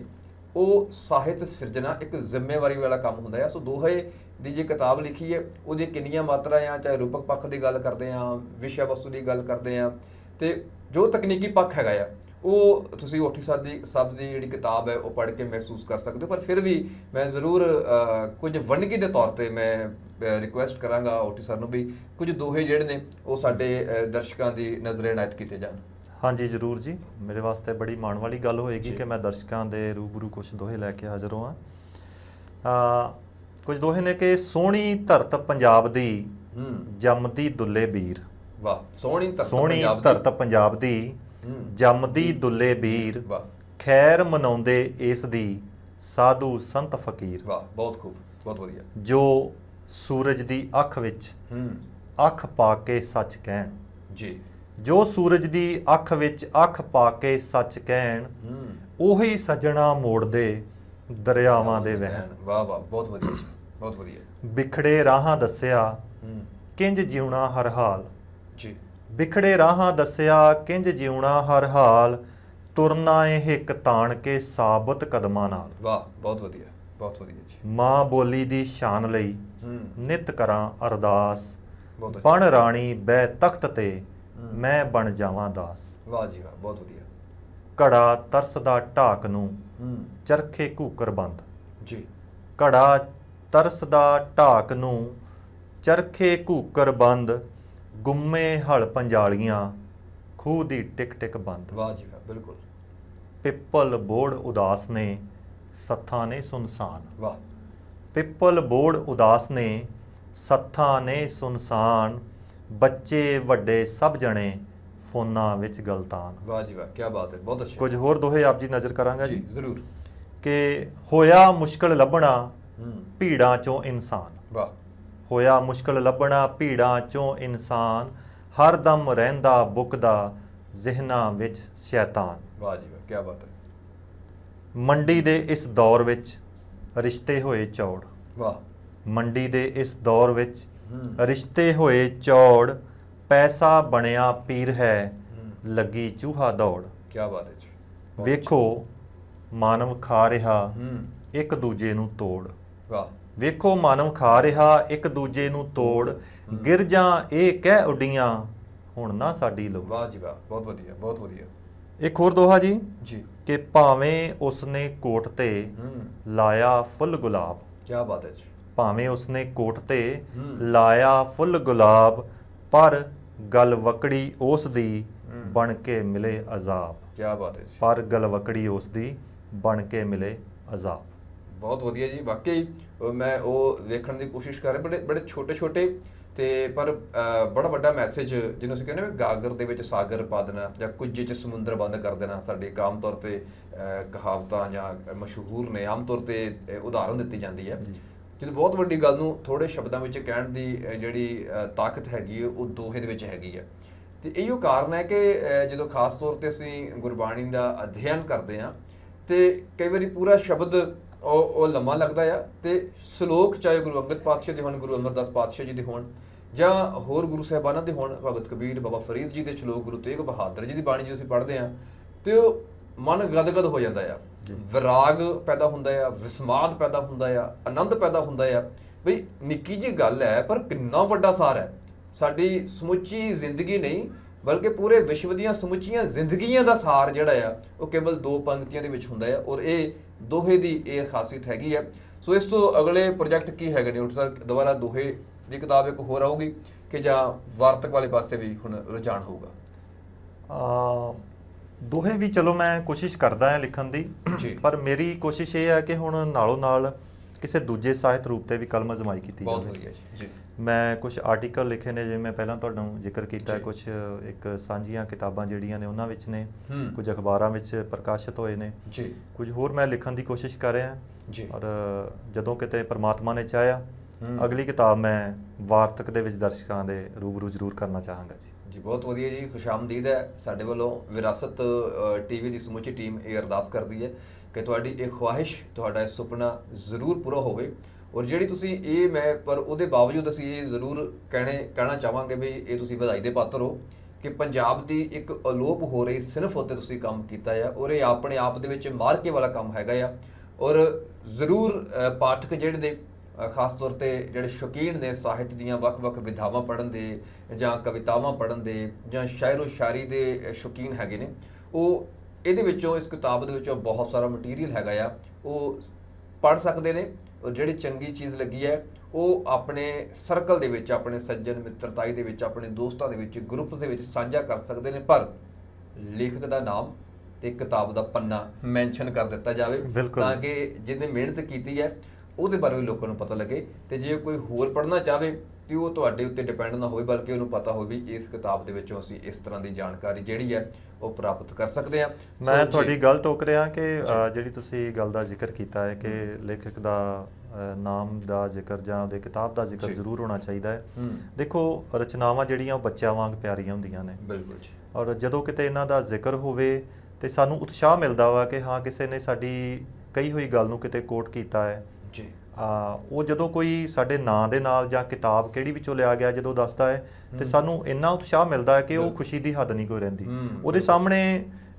ਉਹ ਸਾਹਿਤ ਸਿਰਜਣਾ ਇੱਕ ਜ਼ਿੰਮੇਵਾਰੀ ਵਾਲਾ ਕੰਮ ਹੁੰਦਾ ਹੈ। ਸੋ ਦੋਹੇ ਦੀ ਜੇ ਕਿਤਾਬ ਲਿਖੀ ਹੈ, ਉਹਦੀ ਕਿੰਨੀਆਂ ਮਾਤਰਾ ਆ, ਚਾਹੇ ਰੂਪਕ ਪੱਖ ਦੀ ਗੱਲ ਕਰਦੇ ਹਾਂ, ਵਿਸ਼ਾ ਵਸਤੂ ਦੀ ਗੱਲ ਕਰਦੇ ਹਾਂ, ਤੇ ਜੋ ਤਕਨੀਕੀ ਪੱਖ ਹੈਗਾ ਆ, ਉਹ ਤੁਸੀਂ ਓਠੀ ਸਾਹਿਬ ਦੀ ਜਿਹੜੀ ਕਿਤਾਬ ਹੈ ਉਹ ਪੜ੍ਹ ਕੇ ਮਹਿਸੂਸ ਕਰ ਸਕਦੇ ਹੋ। ਪਰ ਫਿਰ ਵੀ ਮੈਂ ਜ਼ਰੂਰ ਕੁਝ ਵੰਨਗੀ ਦੇ ਤੌਰ ਤੇ ਮੈਂ ਰਿਕੁਐਸਟ ਕਰਾਂਗਾ ਓਠੀ ਸਰ ਨੂੰ ਵੀ ਕੁਝ ਦੋਹੇ ਜਿਹੜੇ ਨੇ ਉਹ ਸਾਡੇ ਦਰਸ਼ਕਾਂ ਦੀ ਨਜ਼ਰੇ ਇਨਾਇਤ ਕੀਤੇ ਜਾਣ। ਹਾਂਜੀ ਜ਼ਰੂਰ ਜੀ, ਮੇਰੇ ਵਾਸਤੇ ਬੜੀ ਮਾਣ ਵਾਲੀ ਗੱਲ ਹੋਏਗੀ ਕਿ ਮੈਂ ਦਰਸ਼ਕਾਂ ਦੇ ਰੂਬਰੂ ਕੁਝ ਦੋਹੇ ਲੈ ਕੇ ਹਾਜ਼ਰ ਹਾਂ। ਕੁਝ ਦੋਹੇ ਨੇ ਕਿ ਸੋਹਣੀ ਧਰਤ ਪੰਜਾਬ ਦੀ ਜੰਮਦੀ ਦੁੱਲੇ ਵੀਰ। ਵਾਹ, ਸੋਹਣੀ ਧਰਤ ਪੰਜਾਬ ਦੀ ਜੰਮਦੀ ਦੁੱਲੇ ਵੀਰ, ਖੈਰ ਮਨਾਉਂਦੇ ਇਸ ਦੀ ਸਾਧੂ ਸੰਤ ਫਕੀਰ। ਵਾਹ, ਬਹੁਤ ਖੂਬ, ਬਹੁਤ ਵਧੀਆ। ਜੋ ਸੂਰਜ ਦੀ ਅੱਖ ਵਿੱਚ ਅੱਖ ਪਾ ਕੇ ਸੱਚ ਕਹਿਣ ਜੀ, ਜੋ ਸੂਰਜ ਦੀ ਅੱਖ ਵਿੱਚ ਅੱਖ ਪਾ ਕੇ ਸੱਚ ਕਹਿਣ, ਉਹੀ ਸੱਜਣਾ ਮੋੜਦੇ ਦਰਿਆਵਾਂ ਦੇ ਵਹਿਣ। ਵਾਹ ਵਾਹ, ਬਹੁਤ ਵਧੀਆ ਜੀ, ਬਹੁਤ ਵਧੀਆ। ਵਿਖੜੇ ਰਾਹਾਂ ਦੱਸਿਆ ਕਿੰਜ ਜਿਉਣਾ ਹਰ ਹਾਲ ਜੀ। ਵਿਖੜੇ ਰਾਹਾਂ ਦੱਸਿਆ ਕਿੰਜ ਜਿਉਣਾ ਹਰ ਹਾਲ, ਤੁਰਨਾ ਇਹ ਇੱਕ ਤਾਣ ਕੇ ਸਾਬਤ ਕਦਮਾਂ ਨਾਲ। ਵਾਹ, ਬਹੁਤ ਵਧੀਆ, ਬਹੁਤ ਵਧੀਆ ਜੀ। ਮਾਂ ਬੋਲੀ ਦੀ ਸ਼ਾਨ ਲਈ ਨਿਤ ਕਰਾਂ ਅਰਦਾਸ, ਬਹੁਤ ਬਣ ਰਾਣੀ ਬਹਿ ਤਖਤ ਤੇ ਮੈਂ ਬਣ ਜਾਵਾਂ ਦਾਸ। ਵਾਹ ਜੀ ਵਾਹ, ਬਹੁਤ ਵਧੀਆ। ਘੜਾ ਤਰਸਦਾ ਢਾਕ ਨੂੰ ਚਰਖੇ ਘੂਕਰ ਬੰਦ। ਜੀ। ਘੜਾ ਤਰਸਦਾ ਢਾਕ ਨੂੰ ਚਰਖੇ ਘੂਕਰ ਬੰਦ, ਗੁੰਮੇ ਹਲ ਪੰਜਾਲੀਆਂ ਖੂਹ ਦੀ ਟਿਕ ਟਿਕ ਬੰਦ। ਵਾਹ ਜੀ ਵਾਹ, ਬਿਲਕੁਲ। ਪਿੱਪਲ ਬੋੜ ਉਦਾਸ ਨੇ ਸੱਥਾਂ ਨੇ ਸੁਨਸਾਨ। ਵਾਹ। ਪਿੱਪਲ ਬੋੜ ਉਦਾਸ ਨੇ ਸੱਥਾਂ ਨੇ ਸੁਨਸਾਨ, ਬੱਚੇ ਵੱਡੇ ਸਭ ਜਣੇ ਫੋਨਾਂ ਵਿੱਚ ਗਲਤਾਨ। ਵਾਹ ਜੀ ਵਾਹ, ਕੀ ਬਾਤ ਹੈ, ਬਹੁਤ ਅੱਛਾ। ਕੁਝ ਹੋਰ ਦੋਹੇ ਆਪ ਜੀ ਨਜ਼ਰ ਕਰਾਂਗਾ ਜੀ ਜ਼ਰੂਰ। ਕਿ ਹੋਇਆ ਮੁਸ਼ਕਲ ਲੱਭਣਾ ਭੀੜਾਂ ਚੋਂ ਇਨਸਾਨ। ਵਾਹ। ਹੋਇਆ ਮੁਸ਼ਕਲ ਲੱਭਣਾ ਭੀੜਾਂ ਚੋਂ ਇਨਸਾਨ, ਹਰ ਦਮ ਰਹਿੰਦਾ ਬੁਕਦਾ ਜ਼ਿਹਨਾਂ ਵਿੱਚ ਸ਼ੈਤਾਨ। ਵਾਹ ਜੀ ਵਾਹ, ਕੀ ਬਾਤ ਹੈ। ਮੰਡੀ ਦੇ ਇਸ ਦੌਰ ਵਿੱਚ ਰਿਸ਼ਤੇ ਹੋਏ ਚੌੜ। ਵਾਹ। ਮੰਡੀ ਦੇ ਇਸ ਦੌਰ ਵਿੱਚ ਰਿਸ਼ਤੇ ਹੋਏ ਚੌੜ, ਪੈਸਾ ਬਣਿਆ ਪੀਰ ਹੈ ਲੱਗੀ ਚੂਹਾ ਦੌੜ। ਕੀ ਬਾਤ ਹੈ ਜੀ। ਵੇਖੋ ਮਾਨਵ ਖਾ ਰਿਹਾ ਇੱਕ ਦੂਜੇ ਨੂੰ ਤੋੜ। ਵਾਹ। ਵੇਖੋ ਮਾਨਵ ਖਾ ਰਿਹਾ ਇੱਕ ਦੂਜੇ ਨੂੰ ਤੋੜ, ਗਿਰਜਾਂ ਇਹ ਕਹਿ ਉੱਡੀਆਂ ਹੁਣ ਨਾ ਸਾਡੀ ਲੋੜ। ਵਾਹ ਜੀ ਵਾਹ, ਬਹੁਤ ਵਧੀਆ, ਬਹੁਤ ਵਧੀਆ। ਇੱਕ ਹੋਰ ਦੋਹਾ ਜੀ ਜੀ ਕਿ ਭਾਵੇਂ ਉਸਨੇ ਕੋਟ ਤੇ ਲਾਇਆ ਫੁੱਲ ਗੁਲਾਬ। ਕੀ ਬਾਤ ਹੈ ਜੀ। ਭਾਵੇਂ ਉਸਨੇ ਕੋਟ ਤੇ ਲਾਇਆ ਫੁੱਲ ਗੁਲਾਬ, ਪਰ ਗਲ ਵਕੜੀ ਉਸ ਦੀ ਬਣ ਕੇ ਮਿਲੇ ਅਜ਼ਾਬ। ਕੀ ਬਾਤ ਹੈ ਜੀ। ਪਰ ਗਲ ਵਕੜੀ ਉਸ ਦੀ ਬਣ ਕੇ ਮਿਲੇ ਅਜ਼ਾਬ। ਬਹੁਤ ਵਧੀਆ ਜੀ। ਵਾਕਈ ਮੈਂ ਉਹ ਵੇਖਣ ਦੀ ਕੋਸ਼ਿਸ਼ ਕਰ ਰਿਹਾ, ਬੜੇ ਬੜੇ ਛੋਟੇ ਛੋਟੇ ਤੇ ਪਰ ਬੜਾ ਵੱਡਾ ਮੈਸੇਜ, ਜਿਹਨੂੰ ਅਸੀਂ ਕਹਿੰਦੇ ਵੀ ਗਾਗਰ ਦੇ ਵਿੱਚ ਸਾਗਰ ਪਾ ਦੇਣਾ ਜਾਂ ਕੁਝ 'ਚ ਸਮੁੰਦਰ ਬੰਦ ਕਰ ਦੇਣਾ। ਸਾਡੇ ਇੱਕ ਆਮ ਤੌਰ ਤੇ ਕਹਾਵਤਾਂ ਜਾਂ ਮਸ਼ਹੂਰ ਨੇ, ਆਮ ਤੌਰ ਤੇ ਉਦਾਹਰਨ ਦਿੱਤੀ ਜਾਂਦੀ ਹੈ, ਜਦੋਂ ਬਹੁਤ ਵੱਡੀ ਗੱਲ ਨੂੰ ਥੋੜੇ ਸ਼ਬਦਾਂ ਵਿੱਚ ਕਹਿਣ ਦੀ ਜਿਹੜੀ ਤਾਕਤ ਹੈਗੀ ਹੈ, ਉਹ ਦੋਹੇ ਦੇ ਵਿੱਚ ਹੈਗੀ ਹੈ। ਤੇ ਇਹੋ ਕਾਰਨ ਹੈ ਕਿ ਜਦੋਂ ਖਾਸ ਤੌਰ ਤੇ ਅਸੀਂ ਗੁਰਬਾਣੀ ਦਾ ਅਧਿਐਨ ਕਰਦੇ ਹਾਂ ਤੇ ਕਈ ਵਾਰੀ ਪੂਰਾ ਸ਼ਬਦ ਉਹ ਲੰਮਾ ਲੱਗਦਾ ਆ, ਤੇ ਸ਼ਲੋਕ ਚਾਹੇ ਗੁਰੂ ਅੰਗਦ ਪਾਤਸ਼ਾਹ ਦੇ ਹੋਣ, ਗੁਰੂ ਅਮਰਦਾਸ ਪਾਤਸ਼ਾਹ ਜੀ ਦੇ ਹੋਣ, ਜਾਂ ਹੋਰ ਗੁਰੂ ਸਾਹਿਬਾਨਾਂ ਦੇ ਹੋਣ, ਭਗਤ ਕਬੀਰ, ਬਾਬਾ ਫਰੀਦ ਜੀ ਦੇ ਸ਼ਲੋਕ, ਗੁਰੂ ਤੇਗ ਬਹਾਦਰ ਜੀ ਦੀ ਬਾਣੀ ਜਦੋਂ ਅਸੀਂ ਪੜ੍ਹਦੇ ਹਾਂ ਤੇ ਉਹ ਮਨ ਗਦਗਦ ਹੋ ਜਾਂਦਾ ਆ, ਵਿਰਾਗ ਪੈਦਾ ਹੁੰਦਾ ਆ, ਵਿਸਮਾਦ ਪੈਦਾ ਹੁੰਦਾ ਆ, ਆਨੰਦ ਪੈਦਾ ਹੁੰਦਾ ਆ। ਬਈ ਨਿੱਕੀ ਜਿਹੀ ਗੱਲ ਹੈ ਪਰ ਕਿੰਨਾ ਵੱਡਾ ਸਾਰ ਹੈ। ਸਾਡੀ ਸਮੁੱਚੀ ਜ਼ਿੰਦਗੀ ਨਹੀਂ ਬਲਕਿ ਪੂਰੇ ਵਿਸ਼ਵ ਦੀਆਂ ਸਮੁੱਚੀਆਂ ਜ਼ਿੰਦਗੀਆਂ ਦਾ ਸਾਰ ਜਿਹੜਾ ਆ ਉਹ ਕੇਵਲ ਦੋ ਪੰਕਤੀਆਂ ਦੇ ਵਿੱਚ ਹੁੰਦਾ ਆ, ਔਰ ਇਹ ਦੋਹੇ ਦੀ ਇਹ ਖਾਸੀਅਤ ਹੈਗੀ ਹੈ। ਸੋ ਇਸ ਤੋਂ ਅਗਲੇ ਪ੍ਰੋਜੈਕਟ ਕੀ ਹੈਗੇ ਨੇ ਸਰ? ਦੁਬਾਰਾ ਦੋਹੇ ਦੀ ਕਿਤਾਬ ਇੱਕ ਹੋਰ ਆਊਗੀ ਕਿ ਜਾਂ ਵਾਰਤਕ ਵਾਲੇ ਪਾਸੇ ਵੀ ਹੁਣ ਰੁਝਾਨ ਹੋਊਗਾ? ਦੋਹੇ ਵੀ ਚਲੋ ਮੈਂ ਕੋਸ਼ਿਸ਼ ਕਰਦਾ ਹਾਂ ਲਿਖਣ ਦੀ, ਪਰ ਮੇਰੀ ਕੋਸ਼ਿਸ਼ ਇਹ ਹੈ ਕਿ ਹੁਣ ਨਾਲੋਂ ਨਾਲ ਕਿਸੇ ਦੂਜੇ ਸਾਹਿਤ ਰੂਪ ਤੇ ਵੀ ਕਲਮ ਅਜ਼ਮਾਈ ਕੀਤੀ ਜਾਵੇ। ਬਹੁਤ ਵਧੀਆ ਜੀ। ਮੈਂ ਕੁਝ ਆਰਟੀਕਲ ਲਿਖੇ ਨੇ, ਜਿਵੇਂ ਮੈਂ ਪਹਿਲਾਂ ਤੁਹਾਨੂੰ ਜ਼ਿਕਰ ਕੀਤਾ, ਕੁਝ ਇੱਕ ਸਾਂਝੀਆਂ ਕਿਤਾਬਾਂ ਜਿਹੜੀਆਂ ਨੇ ਉਹਨਾਂ ਵਿੱਚ ਨੇ, ਕੁਝ ਅਖਬਾਰਾਂ ਵਿੱਚ ਪ੍ਰਕਾਸ਼ਿਤ ਹੋਏ ਨੇ, ਕੁਝ ਹੋਰ ਮੈਂ ਲਿਖਣ ਦੀ ਕੋਸ਼ਿਸ਼ ਕਰ ਰਿਹਾ ਜੀ। ਔਰ ਜਦੋਂ ਕਿਤੇ ਪ੍ਰਮਾਤਮਾ ਨੇ ਚਾਹਿਆ ਅਗਲੀ ਕਿਤਾਬ ਮੈਂ ਵਾਰਤਕ ਦੇ ਵਿੱਚ ਦਰਸ਼ਕਾਂ ਦੇ ਰੂਬਰੂ ਜ਼ਰੂਰ ਕਰਨਾ ਚਾਹਾਂਗਾ ਜੀ। ਜੀ ਬਹੁਤ ਵਧੀਆ ਜੀ, ਖੁਸ਼ਾਮਦੀਦ ਹੈ। ਸਾਡੇ ਵੱਲੋਂ ਵਿਰਾਸਤ ਟੀਵੀ ਦੀ ਸਮੁੱਚੀ ਟੀਮ ਇਹ ਅਰਦਾਸ ਕਰਦੀ ਹੈ ਕਿ ਤੁਹਾਡੀ ਇਹ ਖੁਆਇਸ਼, ਤੁਹਾਡਾ ਇਹ ਸੁਪਨਾ ਜ਼ਰੂਰ ਪੂਰਾ ਹੋਵੇ। ਔਰ ਜਿਹੜੀ ਤੁਸੀਂ ਇਹ ਮੈਂ ਪਰ ਉਹਦੇ ਬਾਵਜੂਦ ਅਸੀਂ ਇਹ ਜ਼ਰੂਰ ਕਹਿਣਾ ਚਾਹਾਂਗੇ ਵੀ ਇਹ ਤੁਸੀਂ ਵਧਾਈ ਦੇ ਪਾਤਰ ਹੋ ਕਿ ਪੰਜਾਬ ਦੀ ਇੱਕ ਅਲੋਪ ਹੋ ਰਹੀ ਸਿਨਫ ਉੱਤੇ ਤੁਸੀਂ ਕੰਮ ਕੀਤਾ ਆ, ਔਰ ਇਹ ਆਪਣੇ ਆਪ ਦੇ ਵਿੱਚ ਮਾਰਕੇ ਵਾਲਾ ਕੰਮ ਹੈਗਾ ਆ। ਔਰ ਜ਼ਰੂਰ ਪਾਠਕ ਜਿਹੜੇ ਨੇ, ਖਾਸ ਤੌਰ ਤੇ ਜਿਹੜੇ ਸ਼ੌਕੀਨ ਨੇ ਸਾਹਿਤ ਦੀਆਂ ਵੱਖ-ਵੱਖ ਵਿਧਾਵਾਂ ਪੜ੍ਹਨ ਦੇ ਜਾਂ ਕਵਿਤਾਵਾਂ ਪੜ੍ਹਨ ਦੇ ਜਾਂ ਸ਼ਾਇਰੋ ਸ਼ਾਇਰੀ ਦੇ ਸ਼ੌਕੀਨ ਹੈਗੇ ਨੇ, ਉਹ ਇਹਦੇ ਵਿੱਚੋਂ, ਇਸ ਕਿਤਾਬ ਦੇ ਵਿੱਚੋਂ ਬਹੁਤ ਸਾਰਾ ਮਟੀਰੀਅਲ ਹੈਗਾ ਆ, ਉਹ ਪੜ੍ਹ ਸਕਦੇ ਨੇ। ਔਰ ਜਿਹੜੀ ਚੰਗੀ ਚੀਜ਼ ਲੱਗੀ ਹੈ ਉਹ ਆਪਣੇ ਸਰਕਲ ਦੇ ਵਿੱਚ, ਆਪਣੇ ਸੱਜਣ ਮਿੱਤਰਤਾਈ ਦੇ ਵਿੱਚ, ਆਪਣੇ ਦੋਸਤਾਂ ਦੇ ਵਿੱਚ, ਗਰੁੱਪ ਦੇ ਵਿੱਚ ਸਾਂਝਾ ਕਰ ਸਕਦੇ ਨੇ, ਪਰ ਲੇਖਕ ਦਾ ਨਾਮ ਤੇ ਕਿਤਾਬ ਦਾ ਪੰਨਾ ਮੈਂਸ਼ਨ ਕਰ ਦਿੱਤਾ ਜਾਵੇ ਤਾਂ ਕਿ ਜਿਹਨੇ ਮਿਹਨਤ ਕੀਤੀ ਹੈ ਉਹਦੇ ਬਾਰੇ ਵੀ ਲੋਕਾਂ ਨੂੰ ਪਤਾ ਲੱਗੇ। ਤੇ ਜੇ ਕੋਈ ਹੋਰ ਪੜ੍ਹਨਾ ਚਾਹਵੇ ਤੇ ਉਹ ਤੁਹਾਡੇ ਉੱਤੇ ਡਿਪੈਂਡ ਨਾ ਹੋਵੇ, ਬਲਕਿ ਉਹਨੂੰ ਪਤਾ ਹੋਵੇ ਵੀ ਇਸ ਕਿਤਾਬ ਦੇ ਵਿੱਚੋਂ ਅਸੀਂ ਇਸ ਤਰ੍ਹਾਂ ਦੀ ਜਾਣਕਾਰੀ ਜਿਹੜੀ ਹੈ ਉਹ ਪ੍ਰਾਪਤ ਕਰ ਸਕਦੇ ਹਾਂ। ਮੈਂ ਤੁਹਾਡੀ ਗੱਲ ਟੋਕ ਰਿਹਾ ਕਿ ਜਿਹੜੀ ਤੁਸੀਂ ਗੱਲ ਦਾ ਜ਼ਿਕਰ ਕੀਤਾ ਹੈ ਕਿ ਲੇਖਕ ਦਾ ਨਾਮ ਦਾ ਜ਼ਿਕਰ ਜਾਂ ਉਹਦੇ ਕਿਤਾਬ ਦਾ ਜ਼ਿਕਰ ਜ਼ਰੂਰ ਹੋਣਾ ਚਾਹੀਦਾ ਹੈ। ਦੇਖੋ, ਰਚਨਾਵਾਂ ਜਿਹੜੀਆਂ ਉਹ ਬੱਚਿਆਂ ਵਾਂਗ ਪਿਆਰੀਆਂ ਹੁੰਦੀਆਂ ਨੇ। ਬਿਲਕੁਲ ਜੀ। ਔਰ ਜਦੋਂ ਕਿਤੇ ਇਹਨਾਂ ਦਾ ਜ਼ਿਕਰ ਹੋਵੇ ਤੇ ਸਾਨੂੰ ਉਤਸ਼ਾਹ ਮਿਲਦਾ ਵਾ ਕਿ ਹਾਂ, ਕਿਸੇ ਨੇ ਸਾਡੀ ਕਹੀ ਹੋਈ ਗੱਲ ਨੂੰ ਕਿਤੇ ਕੋਟ ਕੀਤਾ ਹੈ ਜੀ। ਉਹ ਜਦੋਂ ਕੋਈ ਸਾਡੇ ਨਾਂ ਦੇ ਨਾਲ ਜਾਂ ਕਿਤਾਬ ਕਿਹੜੀ ਵਿੱਚੋਂ ਲਿਆ ਗਿਆ ਜਦੋਂ ਦੱਸਦਾ ਹੈ ਤੇ ਸਾਨੂੰ ਇੰਨਾ ਉਤਸ਼ਾਹ ਮਿਲਦਾ ਹੈ ਕਿ ਉਹ ਖੁਸ਼ੀ ਦੀ ਹੱਦ ਨਹੀਂ ਕੋਈ ਰਹਿੰਦੀ। ਉਹਦੇ ਸਾਹਮਣੇ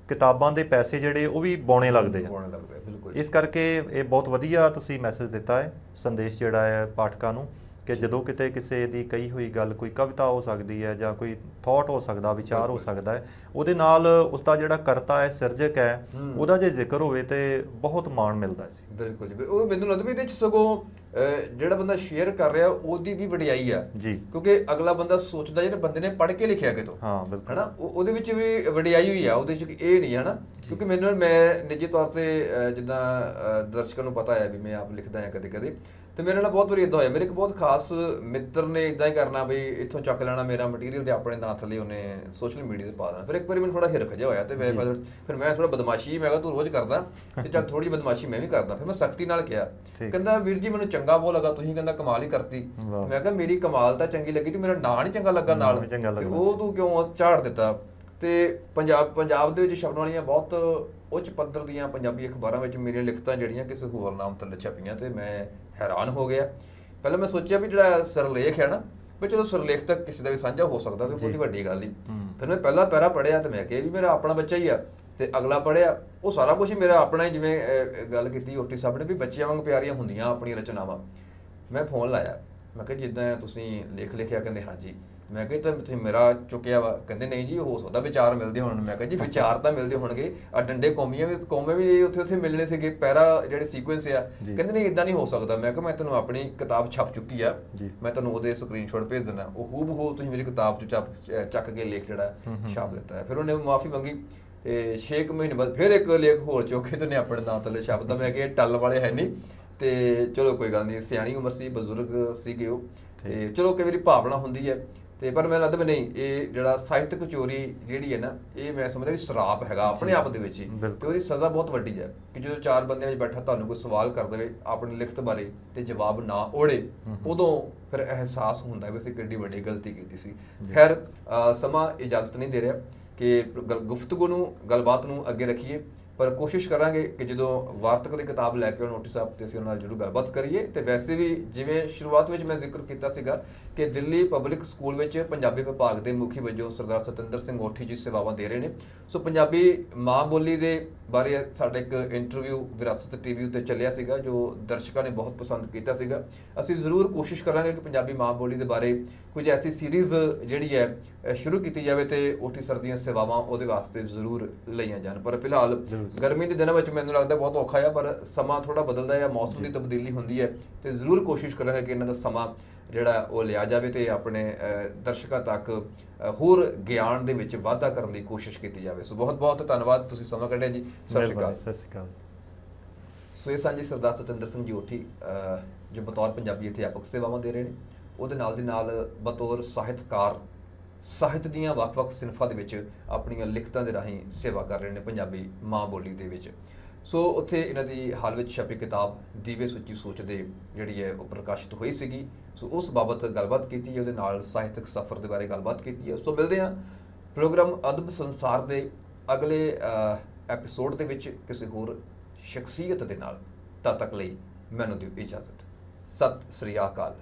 ਕਿਤਾਬਾਂ ਦੇ ਪੈਸੇ ਜਿਹੜੇ ਉਹ ਵੀ ਬੌਣੇ ਲੱਗਦੇ ਆ। ਇਸ ਕਰਕੇ ਇਹ ਬਹੁਤ ਵਧੀਆ ਤੁਸੀਂ ਮੈਸੇਜ ਦਿੱਤਾ ਹੈ, ਸੰਦੇਸ਼ ਜਿਹੜਾ ਹੈ ਪਾਠਕਾਂ ਨੂੰ, ਕਿ ਜਦੋਂ ਕਿਤੇ ਕਿਸੇ ਦੀ ਕਹੀ ਹੋਈ ਗੱਲ, ਕੋਈ ਕਵਿਤਾ ਹੋ ਸਕਦੀ ਹੈ ਜਾਂ ਕੋਈ ਥਾਟ ਹੋ ਸਕਦਾ, ਵਿਚਾਰ ਹੋ ਸਕਦਾ ਹੈ, ਉਹਦੇ ਨਾਲ ਉਸਦਾ ਜਿਹੜਾ ਕਰਤਾ ਹੈ, ਸਿਰਜਕ ਹੈ, ਉਹਦਾ ਜੇ ਜ਼ਿਕਰ ਹੋਵੇ ਤੇ ਬਹੁਤ ਮਾਣ ਮਿਲਦਾ ਸੀ। ਬਿਲਕੁਲ ਜੀ। ਉਹ ਮੈਨੂੰ ਲੱਗਦਾ ਵੀ ਇਹਦੇ ਚ ਸਗੋਂ ਜਿਹੜਾ ਬੰਦਾ ਸ਼ੇਅਰ ਕਰ ਰਿਹਾ ਉਹਦੀ ਵੀ ਵਡਿਆਈ ਆ ਜੀ, ਕਿਉਂਕਿ ਅਗਲਾ ਬੰਦਾ ਸੋਚਦਾ ਜਿਹੜਾ ਬੰਦੇ ਨੇ ਪੜ੍ਹ ਕੇ ਲਿਖਿਆ ਕਿਤੋਂ, ਹਾਂ ਬਿਲਕੁਲ, ਹਨਾ, ਉਹਦੇ ਵਿੱਚ ਵੀ ਵਡਿਆਈ ਹੋਈ ਆ, ਉਹਦੇ ਚ ਇਹ ਨਹੀਂ ਹਨਾ। ਕਿਉਂਕਿ ਮੈਂ ਨਿੱਜੀ ਤੌਰ ਤੇ ਜਿੱਦਾਂ ਦਰਸ਼ਕਾਂ ਨੂੰ ਪਤਾ ਹੈ ਵੀ ਮੈਂ ਆਪ ਲਿਖਦਾ ਹਾਂ ਕਦੇ ਕਦੇ, ਤੇ ਮੇਰੇ ਨਾਲ ਬਹੁਤ ਵਾਰੀ ਇਦਾਂ ਹੋਇਆ। ਮੇਰੇ ਇੱਕ ਬਹੁਤ ਖਾਸ ਮਿੱਤਰ ਨੇ ਇਦਾਂ ਹੀ ਕਰਨਾ ਵੀ ਇੱਥੋਂ ਚੱਕ ਲੈਣਾ ਮੇਰਾ ਮਟੀਰੀਅਲ ਤੇ ਆਪਣੇ ਨਾਂ ਥੱਲੇ ਉਹਨੇ ਸੋਸ਼ਲ ਮੀਡੀਆ ਤੇ ਪਾ ਦੇਣਾ। ਫਿਰ ਇੱਕ ਵਾਰੀ ਮੈਨੂੰ ਥੋੜਾ ਹਿਰਖ ਜਿਹਾ ਹੋਇਆ ਤੇ ਫਿਰ ਮੈਂ ਥੋੜਾ ਬਦਮਾਸ਼ੀ, ਮੈਂ ਕਿਹਾ ਤੂੰ ਰੋਜ਼ ਕਰਦਾ ਤੇ ਚੱਲ ਥੋੜੀ ਬਦਮਾਸ਼ੀ ਮੈਂ ਵੀ ਕਰਦਾ। ਫਿਰ ਮੈਂ ਸਖਤੀ ਨਾਲ ਕਿਹਾ, ਕਹਿੰਦਾ ਵੀਰ ਜੀ ਮੈਨੂੰ ਚੰਗਾ ਬਹੁਤ ਲੱਗਾ, ਤੁਸੀਂ ਕਹਿੰਦਾ ਕਮਾਲ ਹੀ ਕਰਤੀ। ਮੈਂ ਕਿਹਾ ਮੇਰੀ ਕਮਾਲ ਤਾਂ ਚੰਗੀ ਲੱਗੀ ਤੇ ਮੇਰਾ ਨਾਂ ਨਹੀਂ ਚੰਗਾ ਲੱਗਾ ਨਾਲ, ਉਹ ਤੂੰ ਕਿਉਂ ਝਾੜ ਦਿੱਤਾ। ਤੇ ਪੰਜਾਬ ਦੇ ਵਿੱਚ ਛਪਣ ਵਾਲੀਆਂ ਬਹੁਤ ਉੱਚ ਪੱਧਰ ਦੀਆਂ ਪੰਜਾਬੀ ਅਖਬਾਰਾਂ ਵਿੱਚ ਮੇਰੀਆਂ ਲਿਖਤਾਂ ਜਿਹੜੀਆਂ ਕਿਸੇ ਹੋਰ ਨਾਮ ਥੱਲੇ ਛਪੀਆਂ ਤੇ ਮੈਂ ਹੈਰਾਨ ਹੋ ਗਿਆ। ਪਹਿਲਾਂ ਮੈਂ ਸੋਚਿਆ ਵੀ ਜਿਹੜਾ ਸਿਰਲੇਖ ਹੈ ਨਾ, ਵੀ ਚਲੋ ਸਿਰਲੇਖ ਤਾਂ ਕਿਸੇ ਦਾ ਵੀ ਸਾਂਝਾ ਹੋ ਸਕਦਾ, ਕੋਈ ਬਹੁਤੀ ਵੱਡੀ ਗੱਲ ਨਹੀਂ। ਫਿਰ ਮੈਂ ਪਹਿਲਾ ਪੈਰਾ ਪੜ੍ਹਿਆ ਤੇ ਮੈਂ ਕਿਹਾ ਵੀ ਮੇਰਾ ਆਪਣਾ ਬੱਚਾ ਹੀ ਆ, ਤੇ ਅਗਲਾ ਪੜ੍ਹਿਆ ਉਹ ਸਾਰਾ ਕੁਝ ਹੀ ਮੇਰਾ ਆਪਣਾ ਹੀ। ਜਿਵੇਂ ਗੱਲ ਕੀਤੀ ਓਟੀ ਸਾਹਿਬ ਨੇ ਵੀ ਬੱਚਿਆਂ ਵਾਂਗ ਪਿਆਰੀਆਂ ਹੁੰਦੀਆਂ ਆਪਣੀਆਂ ਰਚਨਾਵਾਂ। ਮੈਂ ਫੋਨ ਲਾਇਆ, ਮੈਂ ਕਿਹਾ ਜਿੱਦਾਂ ਤੁਸੀਂ ਲੇਖ ਲਿਖਿਆ, ਕਹਿੰਦੇ ਹਾਂਜੀ। ਮੈਂ ਕਿਹਾ ਤਾਂ ਤੁਸੀਂ ਮੇਰਾ ਚੁੱਕਿਆ ਵਾ, ਕਹਿੰਦੇ ਨਹੀਂ ਜੀ ਹੋ ਸਕਦਾ ਵਿਚਾਰ ਮਿਲਦੇ ਹੋਣ। ਮੈਂ ਕਿਹਾ ਜੀ ਵਿਚਾਰ ਤਾਂ ਮਿਲਦੇ ਹੋਣਗੇ, ਆ ਡੰਡੇ ਕੌਮੇ ਵੀ ਉੱਥੇ ਮਿਲਣੇ ਸੀਗੇ, ਪੈਰਾ ਜਿਹੜੇ ਸੀਕੁਐਂਸ ਆ। ਕਹਿੰਦੇ ਨਹੀਂ ਇਦਾਂ ਨਹੀਂ ਹੋ ਸਕਦਾ। ਮੈਂ ਕਿਹਾ ਮੈਂ ਤੈਨੂੰ ਆਪਣੀ ਕਿਤਾਬ ਛਪ ਚੁੱਕੀ ਆ, ਮੈਂ ਤੁਹਾਨੂੰ ਉਹਦੇ ਸਕਰੀਨਸ਼ਾਟ ਭੇਜ ਦਿੰਦਾ, ਉਹ ਹੂਬਹੂ ਤੁਸੀਂ ਮੇਰੀ ਕਿਤਾਬ 'ਚ ਚੱਕ ਕੇ ਲੇਖ ਜਿਹੜਾ ਛਾਪ ਦਿੱਤਾ ਹੈ। ਫਿਰ ਉਹਨੇ ਮਾਫੀ ਮੰਗੀ ਤੇ 6 ਮਹੀਨੇ ਬਾਅਦ ਫਿਰ ਇੱਕ ਲੇਖ ਹੋਰ ਚੁੱਕ ਕੇ ਤੇ ਉਹਨੇ ਆਪਣੇ ਨਾਂ ਥੱਲੇ ਛਾਪ ਦਿੱਤਾ। ਮੈਂ ਕਿਹਾ ਟੱਲ ਵਾਲੇ ਹੈ ਨਹੀਂ, ਤੇ ਚਲੋ ਕੋਈ ਗੱਲ ਨਹੀਂ, ਸਿਆਣੀ ਉਮਰ ਸੀ, ਬਜ਼ੁਰਗ ਸੀਗੇ ਉਹ, ਤੇ ਚਲੋ ਕਈ ਵਾਰੀ ਭਾਵਨਾ ਹੁੰਦੀ ਹੈ। ਤੇ ਪਰ ਮੈਨੂੰ ਲੱਗਦਾ ਵੀ ਨਹੀਂ, ਇਹ ਜਿਹੜਾ ਸਾਹਿਤਕ ਚੋਰੀ ਜਿਹੜੀ ਹੈ ਨਾ, ਇਹ ਮੈਂ ਸਮਝਦਾ ਵੀ ਸ਼ਰਾਪ ਹੈਗਾ ਆਪਣੇ ਆਪ ਦੇ ਵਿੱਚ ਹੀ, ਤੇ ਉਹਦੀ ਸਜ਼ਾ ਬਹੁਤ ਵੱਡੀ ਹੈ। ਕਿ ਜਦੋਂ 4 ਬੰਦਿਆਂ ਵਿੱਚ ਬੈਠਾ ਤੁਹਾਨੂੰ ਕੋਈ ਸਵਾਲ ਕਰ ਦੇਵੇ ਆਪਣੀ ਲਿਖਤ ਬਾਰੇ ਤੇ ਜਵਾਬ ਨਾ ਓੜੇ, ਉਦੋਂ ਫਿਰ ਅਹਿਸਾਸ ਹੁੰਦਾ ਵੀ ਅਸੀਂ ਕਿੰਨੀ ਵੱਡੀ ਗਲਤੀ ਕੀਤੀ ਸੀ। ਖੈਰ ਸਮਾਂ ਇਜਾਜ਼ਤ ਨਹੀਂ ਦੇ ਰਿਹਾ ਕਿ ਗੁਫ਼ਤਗੂ ਨੂੰ, ਗੱਲਬਾਤ ਨੂੰ ਅੱਗੇ ਰੱਖੀਏ, ਪਰ ਕੋਸ਼ਿਸ਼ ਕਰਾਂਗੇ ਕਿ ਜਦੋਂ ਵਾਰਤਕ ਦੀ ਕਿਤਾਬ ਲੈ ਕੇ ਨੋਟਿਸ ਸਾਹਿਬ ਤੇ ਅਸੀਂ ਉਹਨਾਂ ਨਾਲ ਜ਼ਰੂਰ ਗੱਲਬਾਤ ਕਰੀਏ। ਤੇ ਵੈਸੇ ਵੀ ਜਿਵੇਂ ਸ਼ੁਰੂਆਤ ਵਿੱਚ ਮੈਂ ਜ਼ਿਕਰ ਕੀਤਾ ਸੀਗਾ ਕਿ ਦਿੱਲੀ ਪਬਲਿਕ ਸਕੂਲ ਵਿੱਚ ਪੰਜਾਬੀ ਵਿਭਾਗ ਦੇ ਮੁਖੀ ਵਜੋਂ ਸਰਦਾਰ ਸਤਿੰਦਰ ਸਿੰਘ ਓਠੀ ਜੀ ਸੇਵਾਵਾਂ ਦੇ ਰਹੇ ਨੇ। ਸੋ ਪੰਜਾਬੀ ਮਾਂ ਬੋਲੀ ਦੇ ਬਾਰੇ ਸਾਡਾ ਇੱਕ ਇੰਟਰਵਿਊ ਵਿਰਾਸਤ ਟੀਵੀ ਉੱਤੇ ਚੱਲਿਆ ਸੀਗਾ, ਜੋ ਦਰਸ਼ਕਾਂ ਨੇ ਬਹੁਤ ਪਸੰਦ ਕੀਤਾ ਸੀਗਾ। ਅਸੀਂ ਜ਼ਰੂਰ ਕੋਸ਼ਿਸ਼ ਕਰਾਂਗੇ ਕਿ ਪੰਜਾਬੀ ਮਾਂ ਬੋਲੀ ਦੇ ਬਾਰੇ ਕੁਝ ਐਸੀ ਸੀਰੀਜ਼ ਜਿਹੜੀ ਹੈ ਸ਼ੁਰੂ ਕੀਤੀ ਜਾਵੇ ਤੇ ਓਠੀ ਸਰ ਦੀਆਂ ਸੇਵਾਵਾਂ ਉਹਦੇ ਵਾਸਤੇ ਜ਼ਰੂਰ ਲਈਆਂ ਜਾਣ। ਪਰ ਫਿਲਹਾਲ ਗਰਮੀ ਦੇ ਦਿਨਾਂ ਵਿੱਚ ਮੈਨੂੰ ਲੱਗਦਾ ਬਹੁਤ ਔਖਾ ਹੈ, ਪਰ ਸਮਾਂ ਥੋੜਾ ਬਦਲਦਾ ਹੈ, ਮੌਸਮ ਦੀ ਤਬਦੀਲੀ ਹੁੰਦੀ ਹੈ, ਤੇ ਜ਼ਰੂਰ ਕੋਸ਼ਿਸ਼ ਕਰਾਂਗੇ ਕਿ ਇਹਨਾਂ ਦਾ ਸਮਾਂ ਜਿਹੜਾ ਉਹ ਲਿਆ ਜਾਵੇ ਤੇ ਆਪਣੇ ਦਰਸ਼ਕਾਂ ਤੱਕ ਹੋਰ ਗਿਆਨ ਦੇ ਵਿੱਚ ਵਾਧਾ ਕਰਨ ਦੀ ਕੋਸ਼ਿਸ਼ ਕੀਤੀ ਜਾਵੇ। ਸੋ ਬਹੁਤ ਬਹੁਤ ਧੰਨਵਾਦ, ਤੁਸੀਂ ਸਮਾਂ ਕੱਢਿਆ ਜੀ। ਸਤਿ ਸ਼੍ਰੀ ਅਕਾਲ। ਸਤਿ ਸ਼੍ਰੀ ਅਕਾਲ। ਸੋ ਇਹ ਸਾਂਝੀ ਸਰਦਾਰ ਸਤਿੰਦਰ ਸਿੰਘ ਜੀ ਓਠੀ ਜੋ ਬਤੌਰ ਪੰਜਾਬੀ ਅਧਿਆਪਕ ਸੇਵਾਵਾਂ ਦੇ ਰਹੇ ਨੇ, ਉਹਦੇ ਨਾਲ ਦੀ ਨਾਲ ਬਤੌਰ ਸਾਹਿਤਕਾਰ ਸਾਹਿਤ ਦੀਆਂ ਵੱਖ-ਵੱਖ ਸਿਨਫਾਂ ਦੇ ਵਿੱਚ ਆਪਣੀਆਂ ਲਿਖਤਾਂ ਦੇ ਰਾਹੀਂ ਸੇਵਾ ਕਰ ਰਹੇ ਨੇ ਪੰਜਾਬੀ ਮਾਂ ਬੋਲੀ ਦੇ ਵਿੱਚ। ਸੋ ਉੱਥੇ ਇਹਨਾਂ ਦੀ ਹਾਲ ਵਿੱਚ ਛਪੀ ਕਿਤਾਬ ਦੀਵੇ ਸੁੱਚੀ ਸੋਚ ਦੇ ਜਿਹੜੀ ਹੈ ਉਹ ਪ੍ਰਕਾਸ਼ਿਤ ਹੋਈ ਸੀਗੀ। ਸੋ ਉਸ ਬਾਬਤ ਗੱਲਬਾਤ ਕੀਤੀ ਹੈ, ਉਹਦੇ ਨਾਲ ਸਾਹਿਤਕ ਸਫ਼ਰ ਦੇ ਬਾਰੇ ਗੱਲਬਾਤ ਕੀਤੀ ਹੈ। ਸੋ ਮਿਲਦੇ ਹਾਂ ਪ੍ਰੋਗਰਾਮ ਅਦਬ ਸੰਸਾਰ ਦੇ ਅਗਲੇ ਐਪੀਸੋਡ ਦੇ ਵਿੱਚ ਕਿਸੇ ਹੋਰ ਸ਼ਖਸੀਅਤ ਦੇ ਨਾਲ। ਤਦ ਤੱਕ ਲਈ ਮੈਨੂੰ ਦਿਓ ਇਜਾਜ਼ਤ। ਸਤਿ ਸ੍ਰੀ ਅਕਾਲ।